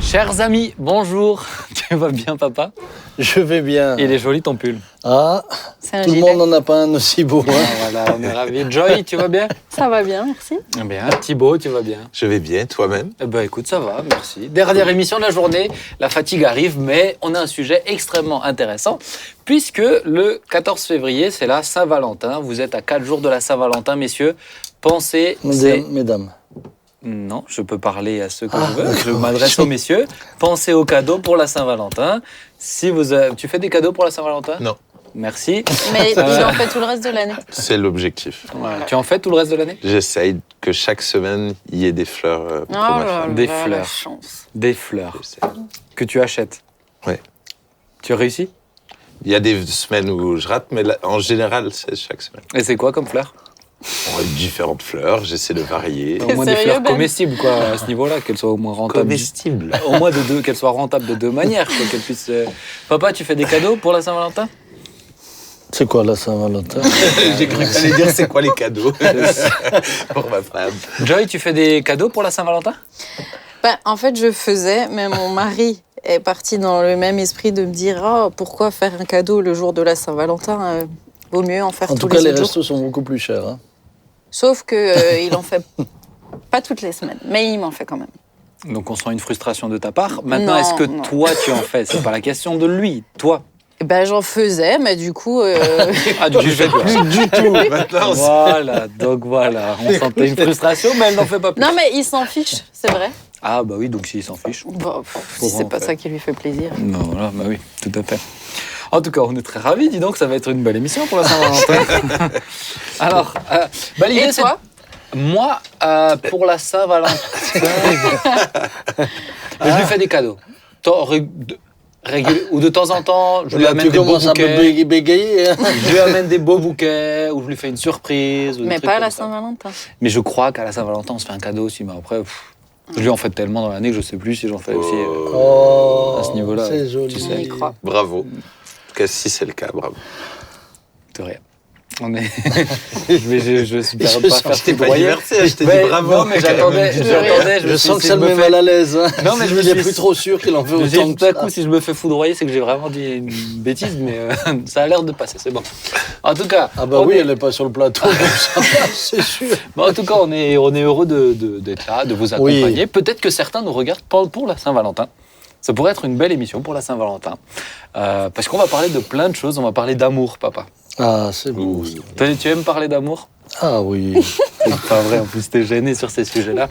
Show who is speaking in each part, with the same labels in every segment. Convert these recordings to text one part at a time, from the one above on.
Speaker 1: Chers amis, bonjour. Tu vas bien, papa?
Speaker 2: Je vais bien.
Speaker 1: Il est joli ton pull.
Speaker 2: Ah,
Speaker 3: C'est un
Speaker 2: tout le
Speaker 3: gilet.
Speaker 2: monde n'en a pas un aussi beau. Hein.
Speaker 1: Ah, voilà, on est ravis. Joy, tu vas bien?
Speaker 3: Ça va bien, merci.
Speaker 1: Bien. Thibaut, tu vas bien?
Speaker 4: Je vais bien, toi-même?
Speaker 1: Eh ben, écoute, ça va, merci. Dernière émission de la journée, la fatigue arrive, mais on a un sujet extrêmement intéressant, puisque le 14 février, c'est la Saint-Valentin. Vous êtes à 4 jours de la Saint-Valentin, messieurs. Pensez...
Speaker 2: Mesdames.
Speaker 1: Non, je peux parler à ceux que je veux. Je m'adresse aux messieurs. Pensez aux cadeaux pour la Saint-Valentin. Si vous tu fais des cadeaux pour la Saint-Valentin?
Speaker 4: Non.
Speaker 1: Merci.
Speaker 3: Mais il en fait tout le reste de l'année.
Speaker 4: C'est l'objectif.
Speaker 1: Voilà. Tu en fais tout le reste de l'année?
Speaker 4: J'essaye que chaque semaine, il y ait des fleurs pour ma femme.
Speaker 1: Des
Speaker 3: La
Speaker 1: fleurs.
Speaker 3: chance.
Speaker 1: Des fleurs
Speaker 4: J'essaye.
Speaker 1: que tu achètes.
Speaker 4: Ouais.
Speaker 1: Tu réussis?
Speaker 4: Il y a des semaines où je rate, mais là, en général, c'est chaque semaine.
Speaker 1: Et c'est quoi comme fleurs?
Speaker 4: On a différentes fleurs, j'essaie de varier.
Speaker 1: Au moins des
Speaker 3: Sérieux,
Speaker 1: fleurs
Speaker 3: Ben?
Speaker 1: comestibles, quoi, à ce niveau-là, qu'elles soient au moins rentables.
Speaker 4: Comestible.
Speaker 1: Au moins qu'elles soient rentables de deux manières, quoi, qu'elles puissent. Papa, tu fais des cadeaux pour la Saint-Valentin?
Speaker 2: C'est quoi la Saint-Valentin?
Speaker 4: J'ai cru que t'allais dire c'est quoi les cadeaux pour ma femme.
Speaker 1: Joy, tu fais des cadeaux pour la Saint-Valentin?
Speaker 3: En fait, je faisais, mais mon mari est parti dans le même esprit de me dire pourquoi faire un cadeau le jour de la Saint-Valentin vaut mieux en faire
Speaker 2: En
Speaker 3: tous
Speaker 2: tout cas,
Speaker 3: les
Speaker 2: les
Speaker 3: autres jours.
Speaker 2: restos sont beaucoup plus chers. Hein.
Speaker 3: Sauf que il en fait pas toutes les semaines, mais il m'en fait quand même.
Speaker 1: Donc on sent une frustration de ta part. Maintenant,
Speaker 3: Non,
Speaker 1: est-ce que
Speaker 3: non.
Speaker 1: toi, tu en fais? C'est pas la question de lui, toi.
Speaker 3: J'en faisais, mais du coup,
Speaker 1: Ah, tu fais plus
Speaker 2: Du tout.
Speaker 4: Maintenant,
Speaker 1: Voilà, donc voilà. On sentait une frustration, mais elle n'en fait pas plus.
Speaker 3: non, mais il s'en fiche, c'est vrai.
Speaker 1: Ah, bah oui, donc s'il s'en fiche.
Speaker 3: Bon, si
Speaker 1: Pourquoi
Speaker 3: c'est
Speaker 1: on
Speaker 3: pas
Speaker 1: fait
Speaker 3: ça qui lui fait plaisir.
Speaker 1: Non, voilà, bah oui, tout à fait. En tout cas, on est très ravis, dis donc, ça va être une belle émission pour la Saint-Valentin. Alors, l'idée,
Speaker 3: Et
Speaker 1: c'est...
Speaker 3: toi?
Speaker 1: Moi, pour la Saint-Valentin, je lui fais des cadeaux. Ou de temps en temps, je lui
Speaker 2: Là,
Speaker 1: amène
Speaker 2: tu
Speaker 1: des beaux
Speaker 2: commences à
Speaker 1: bouquets.
Speaker 2: bégayer. Hein.
Speaker 1: Je lui amène des beaux bouquets, ou je lui fais une surprise. Ou des
Speaker 3: Mais
Speaker 1: trucs
Speaker 3: pas à
Speaker 1: comme
Speaker 3: la
Speaker 1: ça.
Speaker 3: Saint-Valentin.
Speaker 1: Mais je crois qu'à la Saint-Valentin, on se fait un cadeau aussi. Mais après, je lui en fais tellement dans l'année que je sais plus si j'en fais aussi.
Speaker 2: Oh,
Speaker 1: À ce niveau-là,
Speaker 2: c'est joli.
Speaker 1: tu
Speaker 3: On
Speaker 1: sais.
Speaker 3: y croit.
Speaker 4: bravo. En tout cas, si c'est le cas, bravo.
Speaker 1: De rien. On est. je suis pas faire
Speaker 4: Je t'ai pas
Speaker 1: foudroyer.
Speaker 4: dit merci, je t'ai dit
Speaker 1: Mais
Speaker 4: bravo.
Speaker 1: non, mais j'attendais.
Speaker 2: Je
Speaker 1: me
Speaker 2: sens
Speaker 1: suis-
Speaker 2: que ça
Speaker 1: si
Speaker 2: le
Speaker 1: je
Speaker 2: met
Speaker 1: me
Speaker 2: mal à l'aise. Hein.
Speaker 1: Non, mais je me
Speaker 2: il est
Speaker 1: suis-
Speaker 2: plus trop sûr qu'il en veut
Speaker 1: J'ai
Speaker 2: autant
Speaker 1: tout à
Speaker 2: que
Speaker 1: coup,
Speaker 2: ça.
Speaker 1: si je me fais foudroyer, c'est que j'ai vraiment dit une bêtise, mais ça a l'air de passer, c'est bon. En tout cas,
Speaker 2: Ah bah
Speaker 1: on
Speaker 2: oui,
Speaker 1: est-
Speaker 2: elle n'est pas sur le plateau, donc ça va, c'est sûr.
Speaker 1: bon, en tout cas, on est heureux d'être là, de vous
Speaker 2: Oui.
Speaker 1: accompagner. Peut-être que certains nous regardent pour la Saint-Valentin. Ça pourrait être une belle émission pour la Saint-Valentin. Parce qu'on va parler de plein de choses. On va parler d'amour, papa.
Speaker 2: Ah, c'est beau. ça.
Speaker 1: Tu aimes parler d'amour?
Speaker 2: Ah oui.
Speaker 1: C'est pas vrai, en plus t'es gêné sur ces sujets-là.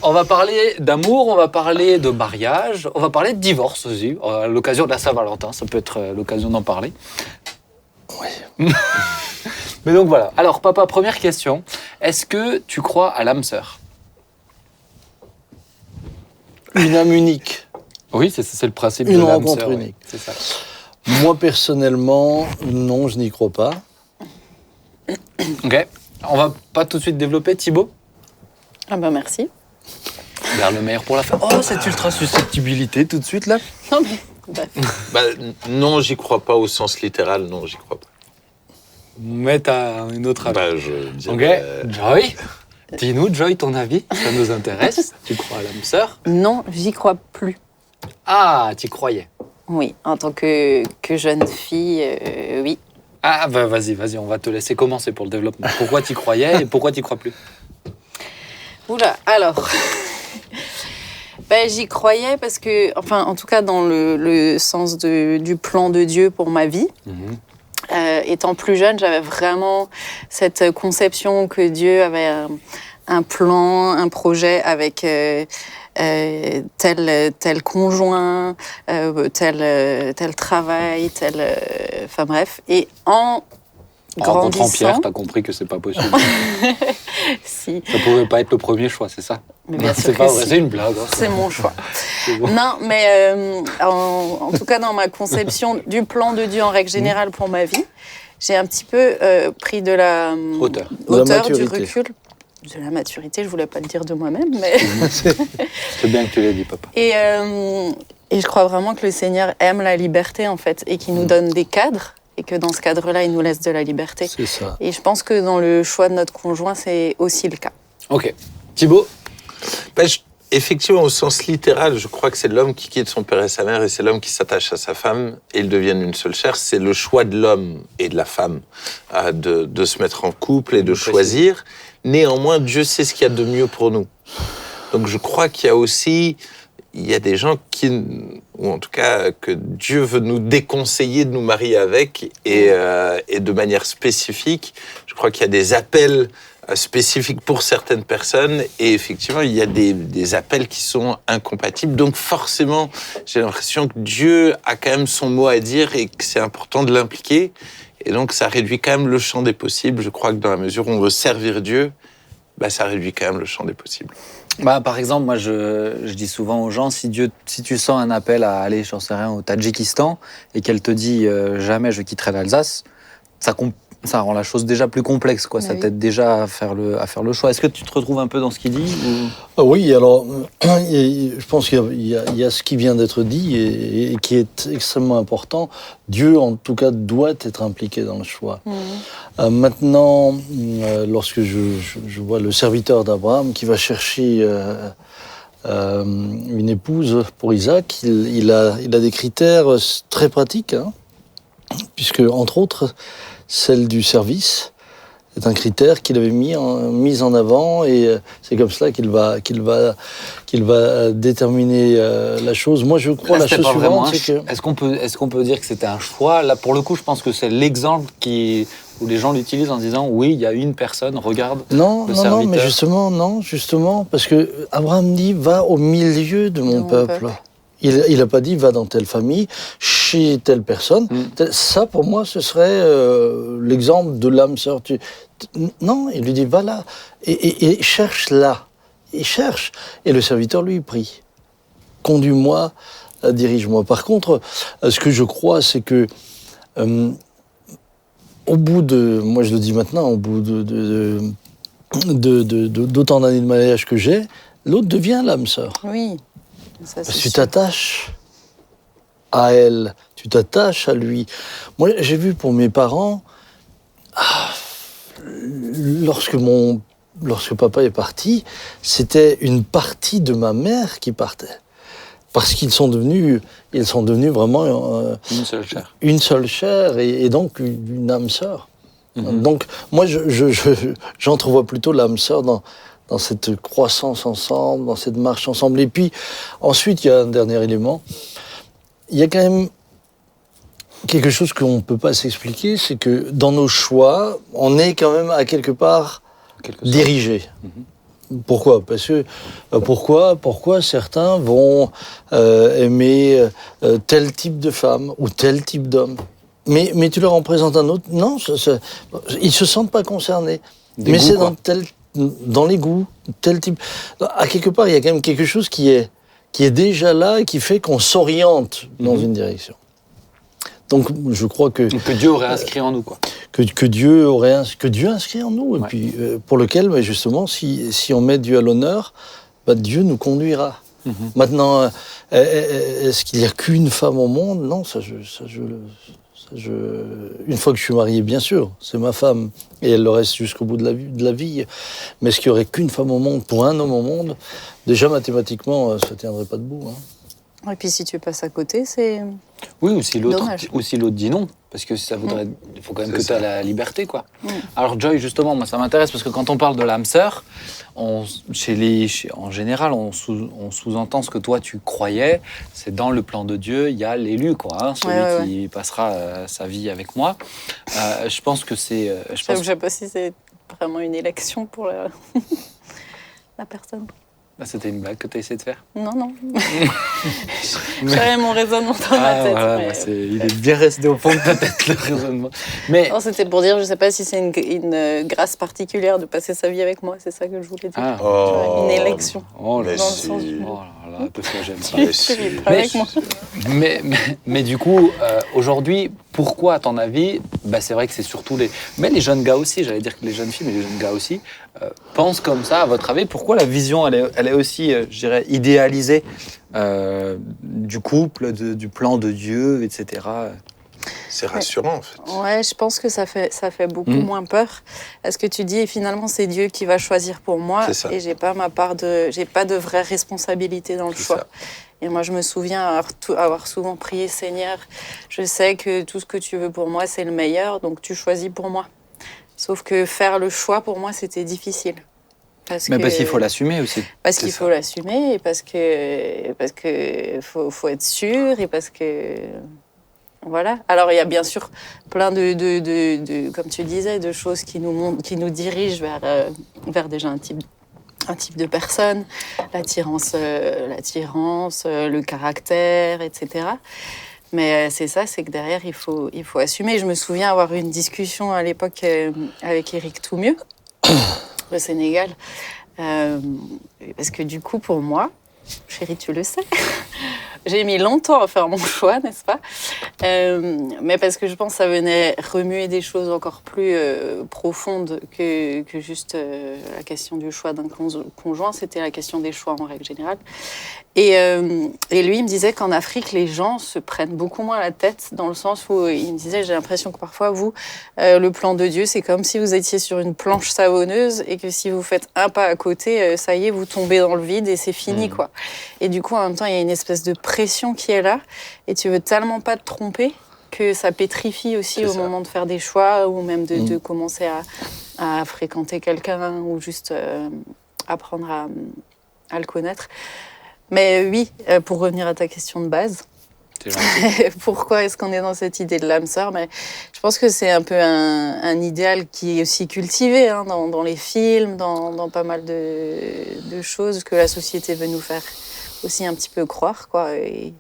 Speaker 1: On va parler d'amour, on va parler de mariage, on va parler de divorce aussi, à l'occasion de la Saint-Valentin, ça peut être l'occasion d'en parler.
Speaker 2: Oui.
Speaker 1: Mais donc voilà. Alors papa, première question, est-ce que tu crois à l'âme sœur?
Speaker 2: Une âme unique.
Speaker 1: Oui, c'est le principe
Speaker 2: Une
Speaker 1: de l'âme
Speaker 2: rencontre
Speaker 1: sœur.
Speaker 2: unique.
Speaker 1: C'est ça.
Speaker 2: Moi, personnellement, non, je n'y crois pas.
Speaker 1: Ok, on va pas tout de suite développer, Thibaut?
Speaker 3: Ah merci.
Speaker 1: Vers le meilleur pour la fin. Oh, cette ultra-susceptibilité tout de suite là.
Speaker 3: Non, mais bref.
Speaker 4: Bah, non, j'y crois pas au sens littéral, non, j'y crois pas.
Speaker 1: Mais t'as une autre avis.
Speaker 4: Bah, je
Speaker 1: Ok,
Speaker 4: dirais...
Speaker 1: Joy, dis-nous, Joy, ton avis, ça nous intéresse. Tu crois à l'âme sœur?
Speaker 3: Non, j'y crois plus.
Speaker 1: Ah, t'y croyais.
Speaker 3: Oui, en tant que jeune fille, oui.
Speaker 1: Ah, bah vas-y, on va te laisser commencer pour le développement. Pourquoi t'y croyais et pourquoi t'y crois plus?
Speaker 3: Oula, alors. J'y croyais parce que, enfin, en tout cas, dans le sens du plan de Dieu pour ma vie. Étant plus jeune, j'avais vraiment cette conception que Dieu avait un plan, un projet avec tel conjoint, tel travail, enfin bref. Et en
Speaker 1: rencontrant
Speaker 3: grandissant,
Speaker 1: Pierre, t'as compris que c'est pas possible.
Speaker 3: si,
Speaker 1: Ça pouvait pas être le premier choix, c'est ça?
Speaker 3: mais bien sûr
Speaker 1: C'est
Speaker 3: que
Speaker 1: pas vrai,
Speaker 3: si.
Speaker 1: c'est une blague. hein.
Speaker 3: C'est mon choix.
Speaker 1: C'est bon.
Speaker 3: Non, mais en tout cas, dans ma conception du plan de Dieu en règle générale pour ma vie, j'ai un petit peu pris de la
Speaker 1: Hauteur.
Speaker 2: De la
Speaker 3: hauteur, du
Speaker 2: maturité.
Speaker 3: recul, de la maturité. Je voulais pas le dire de moi-même, mais
Speaker 1: C'est bien que tu l'aies dit, papa.
Speaker 3: et je crois vraiment que le Seigneur aime la liberté en fait et qu'il nous donne des cadres et que dans ce cadre-là, il nous laisse de la liberté.
Speaker 2: C'est ça.
Speaker 3: Et je pense que dans le choix de notre conjoint, c'est aussi le cas.
Speaker 1: Ok. Thibaut?
Speaker 4: Bah, effectivement, au sens littéral, je crois que c'est l'homme qui quitte son père et sa mère et c'est l'homme qui s'attache à sa femme et ils deviennent une seule chair. C'est le choix de l'homme et de la femme de se mettre en couple et de choisir. Néanmoins, Dieu sait ce qu'il y a de mieux pour nous. Donc je crois qu'il y a aussi... Il y a des gens ou en tout cas que Dieu veut nous déconseiller de nous marier avec et de manière spécifique. Je crois qu'il y a des appels spécifiques pour certaines personnes et effectivement il y a des appels qui sont incompatibles. Donc forcément, j'ai l'impression que Dieu a quand même son mot à dire et que c'est important de l'impliquer. Et donc ça réduit quand même le champ des possibles. Je crois que dans la mesure où on veut servir Dieu, ça réduit quand même le champ des possibles.
Speaker 1: Par exemple, moi, je dis souvent aux gens, si tu sens un appel à aller, j'en sais rien, au Tadjikistan, et qu'elle te dit jamais je quitterai l'Alsace, ça rend la chose déjà plus complexe, quoi. Ça t'aide déjà à faire le choix. Est-ce que tu te retrouves un peu dans ce qu'il dit ou...
Speaker 2: Oui, alors, je pense qu'il y a ce qui vient d'être dit et qui est extrêmement important. Dieu, en tout cas, doit être impliqué dans le choix. Maintenant, lorsque je vois le serviteur d'Abraham qui va chercher une épouse pour Isaac, il a des critères très pratiques, hein, puisque, entre autres, celle du service est un critère qu'il avait mis en avant et c'est comme cela qu'il va déterminer la chose. Moi, je crois
Speaker 1: là,
Speaker 2: la chose suivante, c'est que...
Speaker 1: Est-ce qu'on peut dire que c'était un choix? Là, pour le coup, je pense que c'est l'exemple où les gens l'utilisent en disant oui, il y a une personne, regarde le serviteur.
Speaker 2: Non, mais justement, parce que Abraham dit va au milieu de mon peuple. Il n'a pas dit va dans telle famille, chez telle personne. Ça, pour moi, ce serait l'exemple de l'âme sœur. Non, il lui dit va là et cherche là. Il cherche. Et le serviteur lui prie. Conduis-moi, dirige-moi. Par contre, ce que je crois, c'est que au bout de, moi je le dis maintenant, au bout d'autant d'années de mariage que j'ai, l'autre devient l'âme sœur.
Speaker 3: Oui. Ça,
Speaker 2: parce que tu t'attaches à elle, tu t'attaches à lui. Moi, j'ai vu pour mes parents, lorsque papa est parti, c'était une partie de ma mère qui partait. Parce qu'ils sont devenus vraiment une seule chair et donc une âme sœur. Donc, moi, j'entrevois plutôt l'âme sœur dans cette croissance ensemble, dans cette marche ensemble. Et puis, ensuite, il y a un dernier élément. Il y a quand même quelque chose qu'on ne peut pas s'expliquer, c'est que dans nos choix, on est quand même à quelque part dirigé. Pourquoi ? Parce que pourquoi certains vont aimer tel type de femme ou tel type d'homme ? Mais tu leur en présentes un autre ? Non, ils ne se sentent pas concernés. Mais c'est dans les goûts, tel type. À quelque part, il y a quand même quelque chose qui est déjà là et qui fait qu'on s'oriente dans une direction. Donc, je crois que
Speaker 1: Dieu aurait inscrit en nous, quoi.
Speaker 2: Que Dieu inscrit en nous, et puis pour lequel, justement, si on met Dieu à l'honneur, Dieu nous conduira. Maintenant, est-ce qu'il n'y a qu'une femme au monde ? Non, une fois que je suis marié, bien sûr, c'est ma femme, et elle le reste jusqu'au bout de la vie. Mais est-ce qu'il n'y aurait qu'une femme au monde pour un homme au monde ? Déjà, mathématiquement, ça ne tiendrait pas debout.
Speaker 3: Et puis si tu passes à côté, c'est...
Speaker 1: Oui, ou si l'autre dit non, parce que ça voudrait... Il faut quand même que tu aies la liberté, quoi. Alors Joy, justement, moi ça m'intéresse, parce que quand on parle de l'âme sœur, en général, on sous-entend ce que toi tu croyais, c'est dans le plan de Dieu, il y a l'élu, quoi, hein, celui qui passera sa vie avec moi. Je pense que c'est...
Speaker 3: Je ne sais pas si c'est vraiment une élection pour la personne.
Speaker 1: C'était une blague que tu as essayé de faire ?
Speaker 3: Non. J'avais mon raisonnement dans ma tête.
Speaker 1: Voilà, il est bien resté au fond de ta tête, le raisonnement. Mais...
Speaker 3: Non, c'était pour dire, je ne sais pas si c'est une grâce particulière de passer sa vie avec moi, c'est ça que je voulais dire. Une élection.
Speaker 1: Dans le
Speaker 3: sens du...
Speaker 1: parce que j'aime ça.
Speaker 3: Tu es avec moi.
Speaker 1: Mais du coup, aujourd'hui, pourquoi, à ton avis, c'est vrai que c'est surtout mais les jeunes gars aussi, j'allais dire que les jeunes filles, mais les jeunes gars aussi, pensent comme ça, à votre avis, pourquoi la vision, elle est aussi, je dirais, idéalisée du couple, du plan de Dieu, etc.
Speaker 4: C'est rassurant, en fait.
Speaker 3: Ouais, je pense que ça fait beaucoup moins peur. Parce que tu dis, et finalement, c'est Dieu qui va choisir pour moi. Et j'ai pas j'ai pas de vraie responsabilité dans le choix. Ça. Et moi, je me souviens avoir souvent prié, Seigneur, je sais que tout ce que tu veux pour moi, c'est le meilleur, donc tu choisis pour moi. Sauf que faire le choix, pour moi, c'était difficile.
Speaker 1: Parce qu'il faut l'assumer aussi.
Speaker 3: Parce qu'il faut l'assumer, et parce que faut être sûr, et parce que... Voilà. Alors, il y a bien sûr plein de comme tu disais, de choses qui nous dirigent vers déjà un type de personne, l'attirance, le caractère, etc. Mais c'est que derrière, il faut assumer. Je me souviens avoir eu une discussion à l'époque avec Éric Toumieux, au Sénégal. Parce que du coup, pour moi, chérie, tu le sais, j'ai mis longtemps à faire mon choix, n'est-ce pas ? Mais parce que je pense que ça venait remuer des choses encore plus profondes que juste la question du choix d'un conjoint. C'était la question des choix en règle générale. Et lui, il me disait qu'en Afrique, les gens se prennent beaucoup moins la tête, dans le sens où il me disait, j'ai l'impression que parfois, vous, le plan de Dieu, c'est comme si vous étiez sur une planche savonneuse et que si vous faites un pas à côté, ça y est, vous tombez dans le vide et c'est fini, quoi. Et du coup, en même temps, il y a une espèce de pression qui est là et tu veux tellement pas te tromper que ça pétrifie aussi au moment de faire des choix ou même de commencer à fréquenter quelqu'un ou juste apprendre à le connaître. Mais oui, pour revenir à ta question de base, pourquoi est-ce qu'on est dans cette idée de l'âme sœur ? Mais je pense que c'est un peu un idéal qui est aussi cultivé dans les films, dans pas mal de choses que la société veut nous faire aussi un petit peu croire, quoi. Et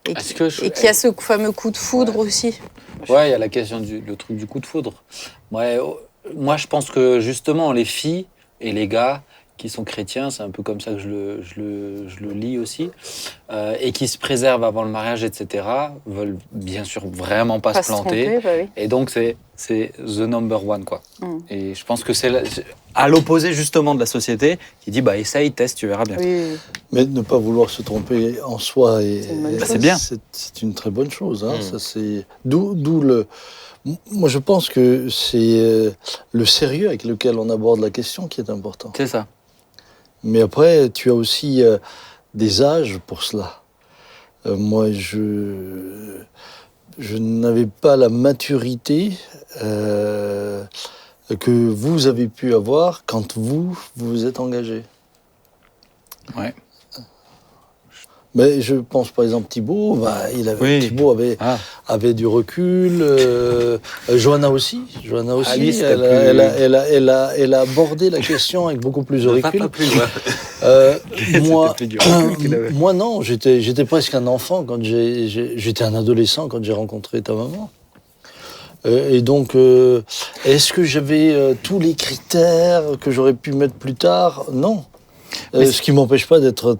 Speaker 3: qu'il y a ce fameux coup de foudre aussi.
Speaker 1: Ouais, il y a la question le truc du coup de foudre. Ouais, moi, je pense que justement, les filles et les gars qui sont chrétiens, c'est un peu comme ça que je le lis aussi, et qui se préservent avant le mariage, etc., veulent bien sûr vraiment pas se planter.
Speaker 3: Oui.
Speaker 1: Et donc, c'est the number one, quoi. Et je pense que c'est à l'opposé justement de la société qui dit, essaye, teste, tu verras bien.
Speaker 3: Oui.
Speaker 2: Mais de ne pas vouloir se tromper en soi,
Speaker 1: c'est bien.
Speaker 2: C'est une très bonne chose. Hein. Ça, c'est d'où le... Moi, je pense que c'est le sérieux avec lequel on aborde la question qui est important.
Speaker 1: C'est ça.
Speaker 2: Mais après, tu as aussi des âges pour cela. Moi, je n'avais pas la maturité que vous avez pu avoir quand vous vous êtes engagé.
Speaker 1: Ouais.
Speaker 2: Mais je pense par exemple Thibaut, Thibaut avait du recul. Johanna aussi.
Speaker 1: Alice,
Speaker 2: elle a abordé la question avec beaucoup plus de recul. Moi non, j'étais presque un enfant quand j'étais un adolescent quand j'ai rencontré ta maman. Et donc, est-ce que j'avais tous les critères que j'aurais pu mettre plus tard ? Non. Ce qui m'empêche pas d'être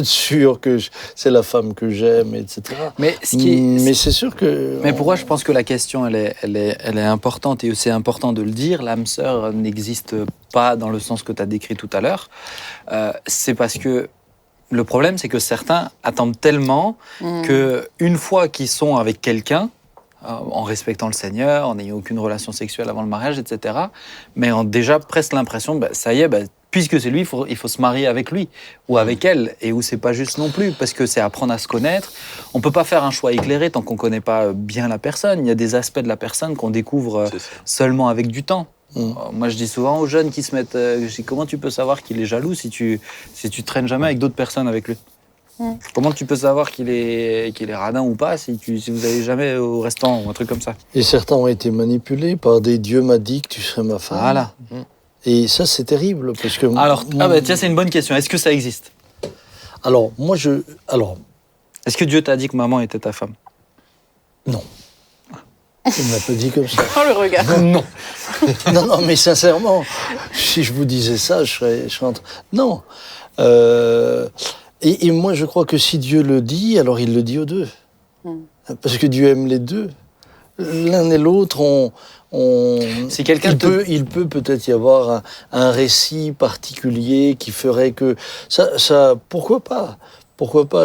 Speaker 2: sûr que c'est la femme que j'aime, etc. Mais c'est sûr que...
Speaker 1: Mais pourquoi je pense que la question, elle est importante, et c'est important de le dire, l'âme sœur n'existe pas dans le sens que tu as décrit tout à l'heure. C'est parce que le problème, c'est que certains attendent tellement qu'une fois qu'ils sont avec quelqu'un, en respectant le Seigneur, en n'ayant aucune relation sexuelle avant le mariage, etc., mais ont déjà presque l'impression, ça y est, puisque c'est lui, il faut se marier avec lui ou avec elle, et où c'est pas juste non plus, parce que c'est apprendre à se connaître. On peut pas faire un choix éclairé tant qu'on connaît pas bien la personne. Il y a des aspects de la personne qu'on découvre seulement avec du temps. Moi, je dis souvent aux jeunes qui se mettent, comment tu peux savoir qu'il est jaloux si tu traînes jamais avec d'autres personnes avec lui ? Comment tu peux savoir qu'il est radin ou pas si vous allez jamais au restaurant ou un truc comme ça ?
Speaker 2: Et certains ont été manipulés par des Dieu m'a dit que tu serais ma femme.
Speaker 1: Voilà.
Speaker 2: Et ça, c'est terrible, parce que...
Speaker 1: Alors, tiens, c'est une bonne question. Est-ce que ça existe ?
Speaker 2: Alors,
Speaker 1: est-ce que Dieu t'a dit que maman était ta femme ?
Speaker 2: Non. Il ne m'a pas dit comme ça.
Speaker 3: Oh, le regard.
Speaker 2: Non. Non, mais sincèrement, si je vous disais ça, je serais Non. Et moi, je crois que si Dieu le dit, alors il le dit aux deux. Parce que Dieu aime les deux. L'un et l'autre,
Speaker 1: si quelqu'un
Speaker 2: il peut peut-être y avoir un récit particulier qui ferait que ça pourquoi pas,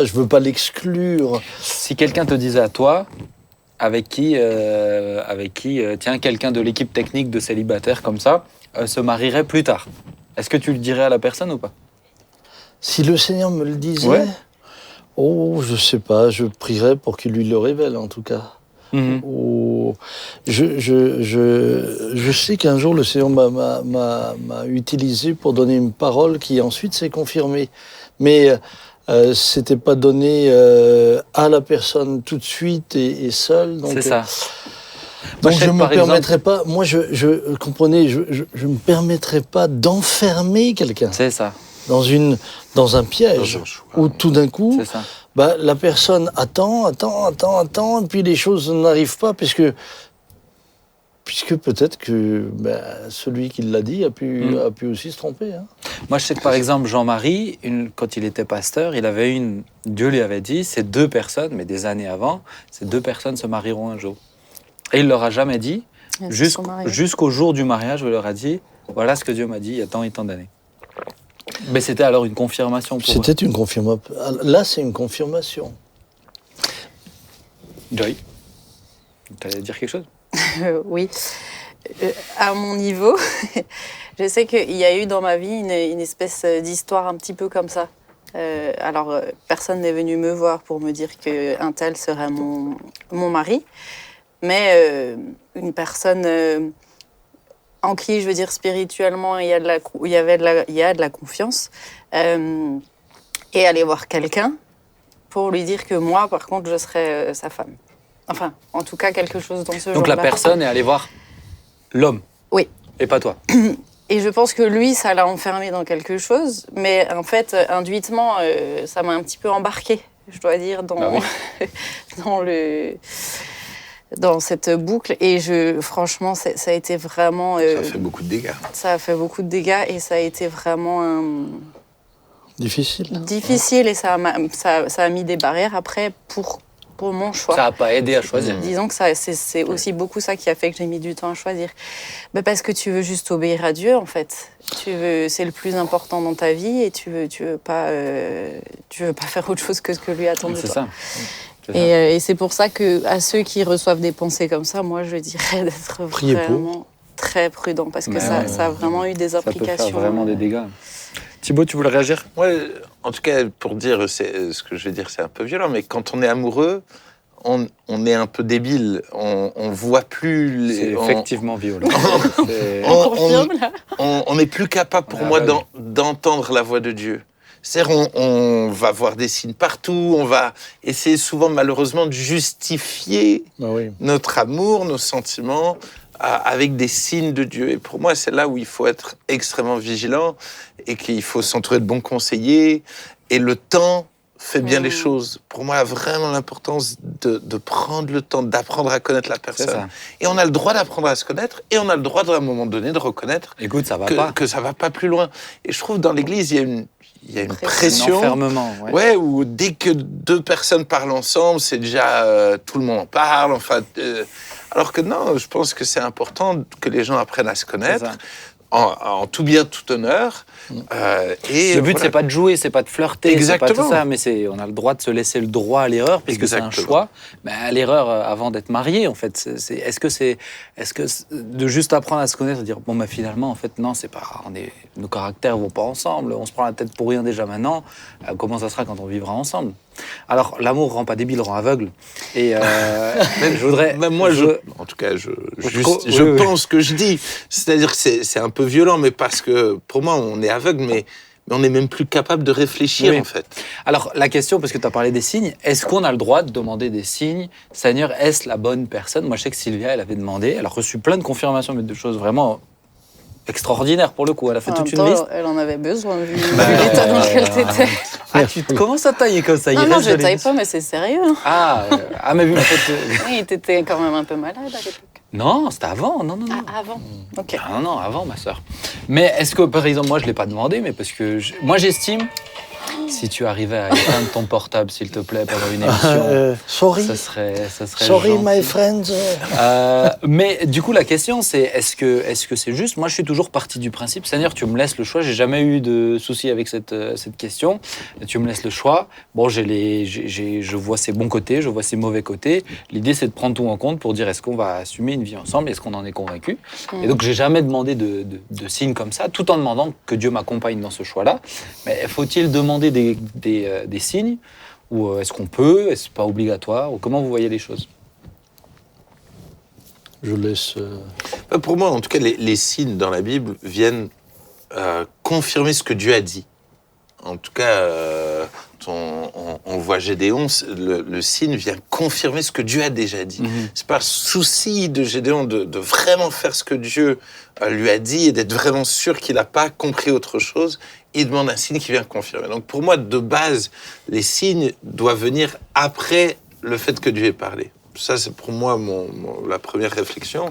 Speaker 2: je veux pas l'exclure.
Speaker 1: Si quelqu'un te disait à toi, avec qui tiens, quelqu'un de l'équipe technique de célibataire comme ça se marierait plus tard. Est-ce que tu le dirais à la personne ou pas?
Speaker 2: Si le Seigneur me le disait,
Speaker 1: Ouais.
Speaker 2: oh, je sais pas, je prierais pour qu'il lui le révèle en tout cas. Oh, je sais qu'un jour le Seigneur m'a utilisé pour donner une parole qui ensuite s'est confirmée. Mais c'était pas donné à la personne tout de suite et seul. Donc,
Speaker 1: C'est ça.
Speaker 2: Donc
Speaker 1: Moi,
Speaker 2: je me
Speaker 1: par
Speaker 2: permettrais pas. Moi, comprenez, je me permettrais pas d'enfermer quelqu'un
Speaker 1: C'est ça.
Speaker 2: dans un piège
Speaker 4: Dans un choix.
Speaker 2: où tout d'un coup,
Speaker 1: C'est ça.
Speaker 2: la personne attend, et puis les choses n'arrivent pas puisque peut-être que celui qui l'a dit a pu aussi se tromper. Hein.
Speaker 1: Moi, je sais que par exemple, Jean-Marie, quand il était pasteur, Dieu lui avait dit, ces deux personnes, mais des années avant, ces deux personnes se marieront un jour. Et il leur a jamais dit, jusqu'au jour du mariage, il leur a dit, voilà ce que Dieu m'a dit il y a tant et tant d'années. Mais c'était alors une confirmation pour eux.
Speaker 2: C'était une confirmation. Là, c'est une confirmation.
Speaker 1: Joy, tu allais dire quelque chose?
Speaker 3: Oui. À mon niveau, je sais qu'il y a eu dans ma vie une espèce d'histoire un petit peu comme ça. Personne n'est venu me voir pour me dire qu'un tel serait mon mari, mais une personne en qui, je veux dire, spirituellement, il y a de la confiance, et aller voir quelqu'un pour lui dire que moi, par contre, je serais sa femme. Enfin, en tout cas, quelque chose dans ce genre-là.
Speaker 1: Donc la personne est allée voir l'homme.
Speaker 3: Oui.
Speaker 1: Et pas toi.
Speaker 3: Et je pense que lui, ça l'a enfermé dans quelque chose, mais en fait, induitement, ça m'a un petit peu embarqué, je dois dire, dans cette boucle. Et franchement, ça a été vraiment...
Speaker 4: Ça fait beaucoup de dégâts.
Speaker 3: Ça a fait beaucoup de dégâts et ça a été vraiment
Speaker 2: Difficile.
Speaker 3: difficile, et ça a mis des barrières après pour mon choix.
Speaker 1: Ça n'a pas aidé à choisir.
Speaker 3: Disons que c'est aussi beaucoup ça qui a fait que j'ai mis du temps à choisir. Parce que tu veux juste obéir à Dieu, en fait. C'est le plus important dans ta vie, et tu veux pas faire autre chose que ce que lui attend de toi.
Speaker 1: C'est ça.
Speaker 3: Et c'est pour ça que à ceux qui reçoivent des pensées comme ça, moi je dirais d'être vraiment très prudent, parce que ça a vraiment eu des implications.
Speaker 1: Ça peut faire vraiment des dégâts. Thibaut, tu voulais réagir?
Speaker 4: Ouais, en tout cas, pour dire, ce que je vais dire, c'est un peu violent, mais quand on est amoureux, on est un peu débile. On voit plus...
Speaker 1: C'est effectivement violent.
Speaker 4: On n'est plus capable, pour moi, d'entendre la voix de Dieu. C'est-à-dire, on va voir des signes partout, on va essayer souvent, malheureusement, de justifier notre amour, nos sentiments, avec des signes de Dieu. Et pour moi, c'est là où il faut être extrêmement vigilant, et qu'il faut s'entourer de bons conseillers. Et le temps fait bien les choses. Pour moi, vraiment l'importance de prendre le temps, d'apprendre à connaître la personne. Et on a le droit d'apprendre à se connaître, et on a le droit, à un moment donné, de reconnaître que ça va pas plus loin. Et je trouve, dans l'Église, il y a une pression.
Speaker 1: Un enfermement.
Speaker 4: Où dès que deux personnes parlent ensemble, c'est déjà... tout le monde en parle. Enfin, alors que non, je pense que c'est important que les gens apprennent à se connaître. En tout bien, tout honneur.
Speaker 1: Le but, c'est pas de jouer, c'est pas de flirter,
Speaker 4: Exactement.
Speaker 1: C'est pas tout ça, mais on a le droit de se laisser le droit à l'erreur, puisque c'est un choix. Mais à l'erreur avant d'être marié, en fait. Est-ce que de juste apprendre à se connaître, de dire finalement, en fait, non, c'est pas, nos caractères vont pas ensemble, on se prend la tête pour rien déjà maintenant. Comment ça sera quand on vivra ensemble? Alors, l'amour rend pas débile, rend aveugle. Et je voudrais...
Speaker 4: Même moi, en tout cas, je pense que je dis. C'est-à-dire que c'est un peu violent, mais parce que, pour moi, on est aveugle, mais on n'est même plus capable de réfléchir, en fait.
Speaker 1: Alors, la question, parce que tu as parlé des signes, est-ce qu'on a le droit de demander des signes? Seigneur, est-ce la bonne personne? Moi, je sais que Sylvia, elle avait demandé, elle a reçu plein de confirmations, mais de choses vraiment... extraordinaire pour le coup, elle a fait toute une liste.
Speaker 3: Elle en avait besoin, vu l'état dans lequel t'étais.
Speaker 1: Tu commences à tailler comme ça.
Speaker 3: Non, je taille pas, mais c'est sérieux.
Speaker 1: Mais vu en fait...
Speaker 3: Oui, t'étais quand même un peu malade à l'époque.
Speaker 1: Non, c'était avant, non.
Speaker 3: Avant, ok.
Speaker 1: Non, avant, ma sœur. Mais est-ce que, par exemple, moi, je l'ai pas demandé, mais parce que moi, j'estime Si tu arrivais à éteindre ton portable, s'il te plaît, pendant une émission,
Speaker 2: sorry.
Speaker 1: ça serait
Speaker 2: Sorry,
Speaker 1: gentil.
Speaker 2: my friends.
Speaker 1: Mais du coup, la question, c'est est-ce que c'est juste? Moi, je suis toujours parti du principe, Seigneur, tu me laisses le choix. J'ai jamais eu de souci avec cette question. Tu me laisses le choix. Bon, je vois ses bons côtés, je vois ses mauvais côtés. L'idée, c'est de prendre tout en compte pour dire est-ce qu'on va assumer une vie ensemble, est-ce qu'on en est convaincu. Et donc, j'ai jamais demandé de signes comme ça, tout en demandant que Dieu m'accompagne dans ce choix-là. Mais faut-il demander des signes, ou est-ce qu'on peut, est-ce pas obligatoire, ou comment vous voyez les choses?
Speaker 2: Je laisse...
Speaker 4: Pour moi, en tout cas, les signes dans la Bible viennent confirmer ce que Dieu a dit. En tout cas, on voit Gédéon, le signe vient confirmer ce que Dieu a déjà dit. C'est pas le souci de Gédéon de vraiment faire ce que Dieu lui a dit et d'être vraiment sûr qu'il n'a pas compris autre chose. Il demande un signe qui vient confirmer. Donc pour moi, de base, les signes doivent venir après le fait que Dieu ait parlé. Ça, c'est pour moi la première réflexion.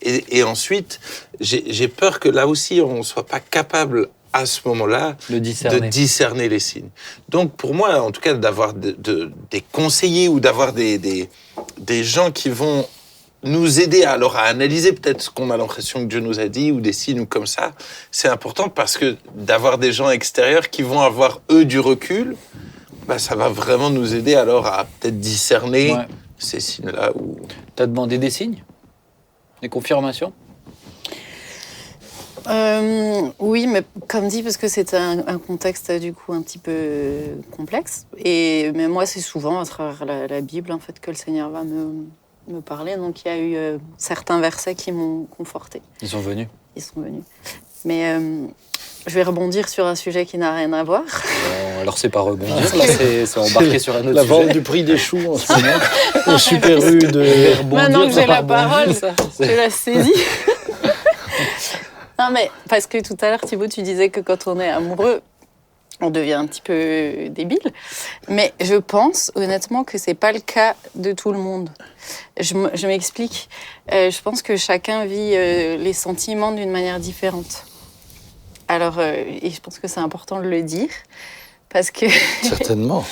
Speaker 4: Et ensuite, j'ai peur que là aussi, on ne soit pas capable à ce moment-là de discerner les signes. Donc pour moi, en tout cas, d'avoir des conseillers ou d'avoir des gens qui vont nous aider à analyser peut-être ce qu'on a l'impression que Dieu nous a dit ou des signes ou comme ça, c'est important parce que d'avoir des gens extérieurs qui vont avoir, eux, du recul, ça va vraiment nous aider alors à peut-être discerner ces signes-là.
Speaker 1: T'as demandé des signes? Des confirmations?
Speaker 3: Oui, mais comme dit, parce que c'est un contexte du coup un petit peu complexe. Mais moi, c'est souvent à travers la Bible en fait que le Seigneur va me parler. Donc il y a eu certains versets qui m'ont confortée.
Speaker 1: Ils sont venus.
Speaker 3: Mais je vais rebondir sur un sujet qui n'a rien à voir.
Speaker 1: Non, alors c'est pas rebondir, là c'est embarquer sur un autre
Speaker 2: sujet. La vente
Speaker 1: sujet.
Speaker 2: du prix des choux en ce moment. Au Super U de...
Speaker 3: Maintenant que j'ai la parole, je la saisis. Non, mais parce que tout à l'heure, Thibaut, tu disais que quand on est amoureux, on devient un petit peu débile. Mais je pense, honnêtement, que c'est pas le cas de tout le monde. Je m'explique. Je pense que chacun vit les sentiments d'une manière différente. Alors, et je pense que c'est important de le dire, parce que...
Speaker 2: Certainement.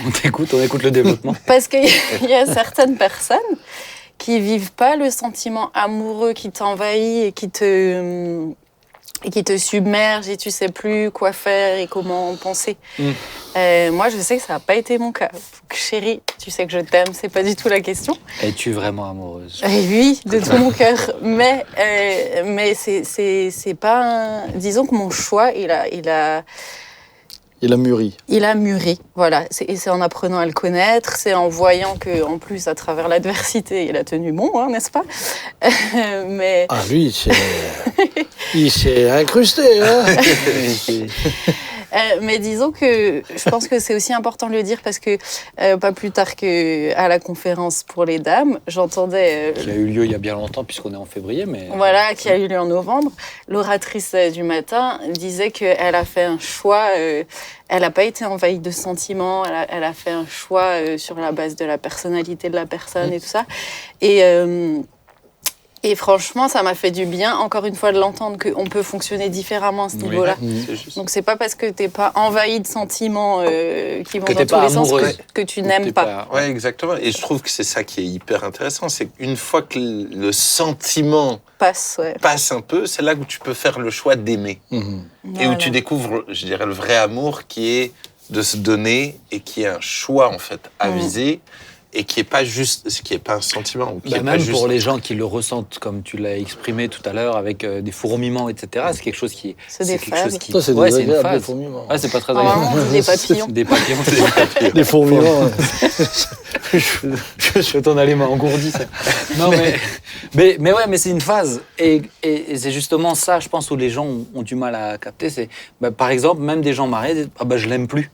Speaker 1: On écoute le développement.
Speaker 3: Parce qu'il y a certaines personnes qui vivent pas le sentiment amoureux qui t'envahit et qui te submerge et tu sais plus quoi faire et comment penser. Moi, je sais que ça n'a pas été mon cas. Chérie, tu sais que je t'aime, c'est pas du tout la question.
Speaker 1: Es-tu vraiment amoureuse?
Speaker 3: Oui, de tout mon cœur. Mais c'est pas disons que mon choix, il a
Speaker 2: mûri.
Speaker 3: Il a mûri, voilà. Et c'est en apprenant à le connaître, c'est en voyant qu'en plus, à travers l'adversité, il a tenu bon, n'est-ce pas? Mais...
Speaker 2: Ah, lui, il s'est incrusté, hein.
Speaker 3: Mais disons que je pense que c'est aussi important de le dire parce que pas plus tard qu'à la conférence pour les dames, j'entendais...
Speaker 1: qui a eu lieu il y a bien longtemps puisqu'on est en février, mais...
Speaker 3: Voilà, qui a eu lieu en novembre. L'oratrice du matin disait qu'elle a fait un choix, elle n'a pas été envahie de sentiments, elle a fait un choix sur la base de la personnalité de la personne et tout ça. Et franchement, ça m'a fait du bien, encore une fois, de l'entendre qu'on peut fonctionner différemment à ce niveau-là. Donc, c'est pas parce que t'es pas envahi de sentiments qui vont dans tous les sens que tu n'aimes pas.
Speaker 4: Ouais, exactement. Et je trouve que c'est ça qui est hyper intéressant. C'est qu'une fois que le sentiment passe un peu, c'est là où tu peux faire le choix d'aimer. Et où tu découvres, je dirais, le vrai amour qui est de se donner et qui est un choix, en fait, avisé. Et qui n'est pas juste, qui n'est pas un sentiment. Qui est
Speaker 1: même
Speaker 4: pas juste...
Speaker 1: pour les gens qui le ressentent, comme tu l'as exprimé tout à l'heure, avec des fourmillements, etc., c'est quelque chose qui...
Speaker 3: C'est des phases.
Speaker 2: Ça, c'est désagréable, des fourmillements.
Speaker 1: Ouais, c'est pas très agréable.
Speaker 3: Des papillons.
Speaker 1: Des papillons, c'est des papillons.
Speaker 2: Des fourmillements.
Speaker 1: Je vais t'en aller m'engourdir, ça. Non, mais c'est une phase. Et c'est justement ça, je pense, où les gens ont du mal à capter. C'est, par exemple, même des gens mariés disent « Ah je l'aime plus ».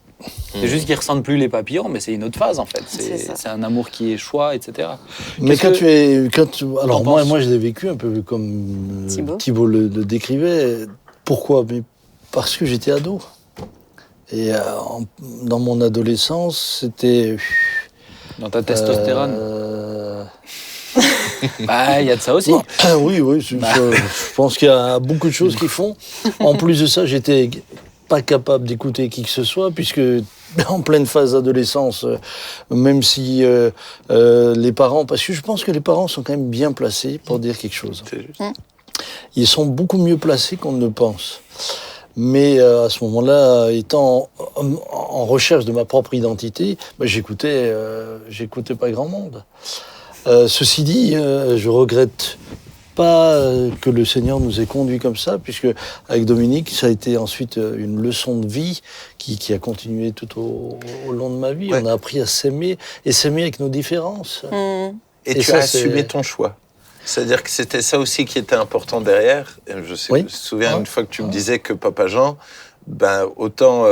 Speaker 1: C'est juste qu'ils ressentent plus les papillons, mais c'est une autre phase en fait. C'est un amour qui est choix, etc.
Speaker 2: Mais alors moi je l'ai vécu un peu comme Thibaut le décrivait. Pourquoi? Mais parce que j'étais ado. Et dans mon adolescence, c'était...
Speaker 1: Dans ta testostérone. Il y a de ça aussi.
Speaker 2: Oui, je pense qu'il y a beaucoup de choses qui font. En plus de ça, j'étais pas capable d'écouter qui que ce soit, puisque en pleine phase d'adolescence, même si les parents, parce que je pense que les parents sont quand même bien placés pour dire quelque chose.
Speaker 4: C'est juste.
Speaker 2: Ils sont beaucoup mieux placés qu'on ne le pense. Mais à ce moment-là, étant en recherche de ma propre identité, j'écoutais pas grand monde. Ceci dit, je regrette pas que le Seigneur nous ait conduits comme ça, puisque avec Dominique, ça a été ensuite une leçon de vie qui a continué tout au long de ma vie.
Speaker 4: Ouais.
Speaker 2: On a appris à s'aimer et s'aimer avec nos différences.
Speaker 4: Et tu
Speaker 2: ça,
Speaker 4: as assumé ton choix. C'est-à-dire que c'était ça aussi qui était important derrière. Je me souviens une fois que tu me disais que Papa Jean, autant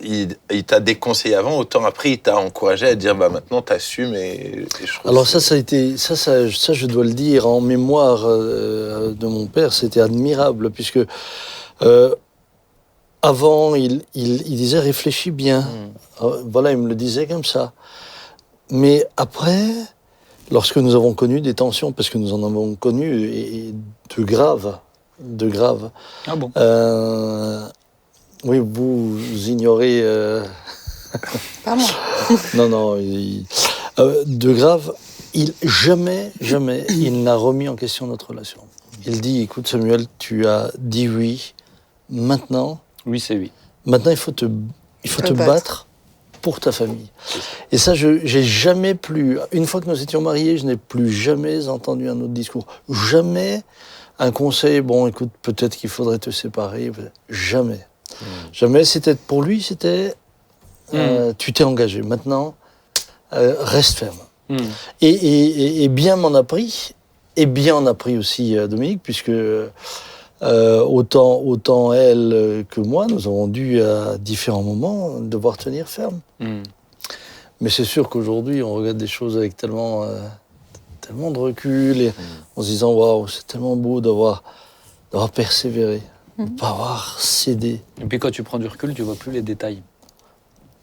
Speaker 4: il t'a déconseillé avant, autant après il t'a encouragé à dire maintenant t'assumes et je trouve.
Speaker 2: Alors ça a été ça je dois le dire en mémoire de mon père, c'était admirable puisque avant il disait réfléchis bien. Voilà, il me le disait comme ça. Mais après, lorsque nous avons connu des tensions, parce que nous en avons connu et de graves.
Speaker 1: Ah bon?
Speaker 2: Oui, vous ignorez.
Speaker 3: Pas moi.
Speaker 2: Non, de grave. Jamais, il n'a remis en question notre relation. Il dit, écoute Samuel, tu as dit oui. Maintenant,
Speaker 1: Oui, c'est oui.
Speaker 2: maintenant il faut te battre pour ta famille. Et ça, j'ai jamais plus. Une fois que nous étions mariés, je n'ai plus jamais entendu un autre discours. Jamais un conseil. Bon, écoute, peut-être qu'il faudrait te séparer. Jamais. Jamais. C'était pour lui. C'était. Tu t'es engagé. Maintenant, reste ferme. Et bien m'en a pris. Et bien en a pris aussi Dominique, puisque autant elle que moi, nous avons dû à différents moments devoir tenir ferme. Mais c'est sûr qu'aujourd'hui, on regarde des choses avec tellement de recul, et en se disant waouh, c'est tellement beau d'avoir persévéré, de ne pas avoir cédé.
Speaker 1: Et puis quand tu prends du recul, tu vois plus les détails.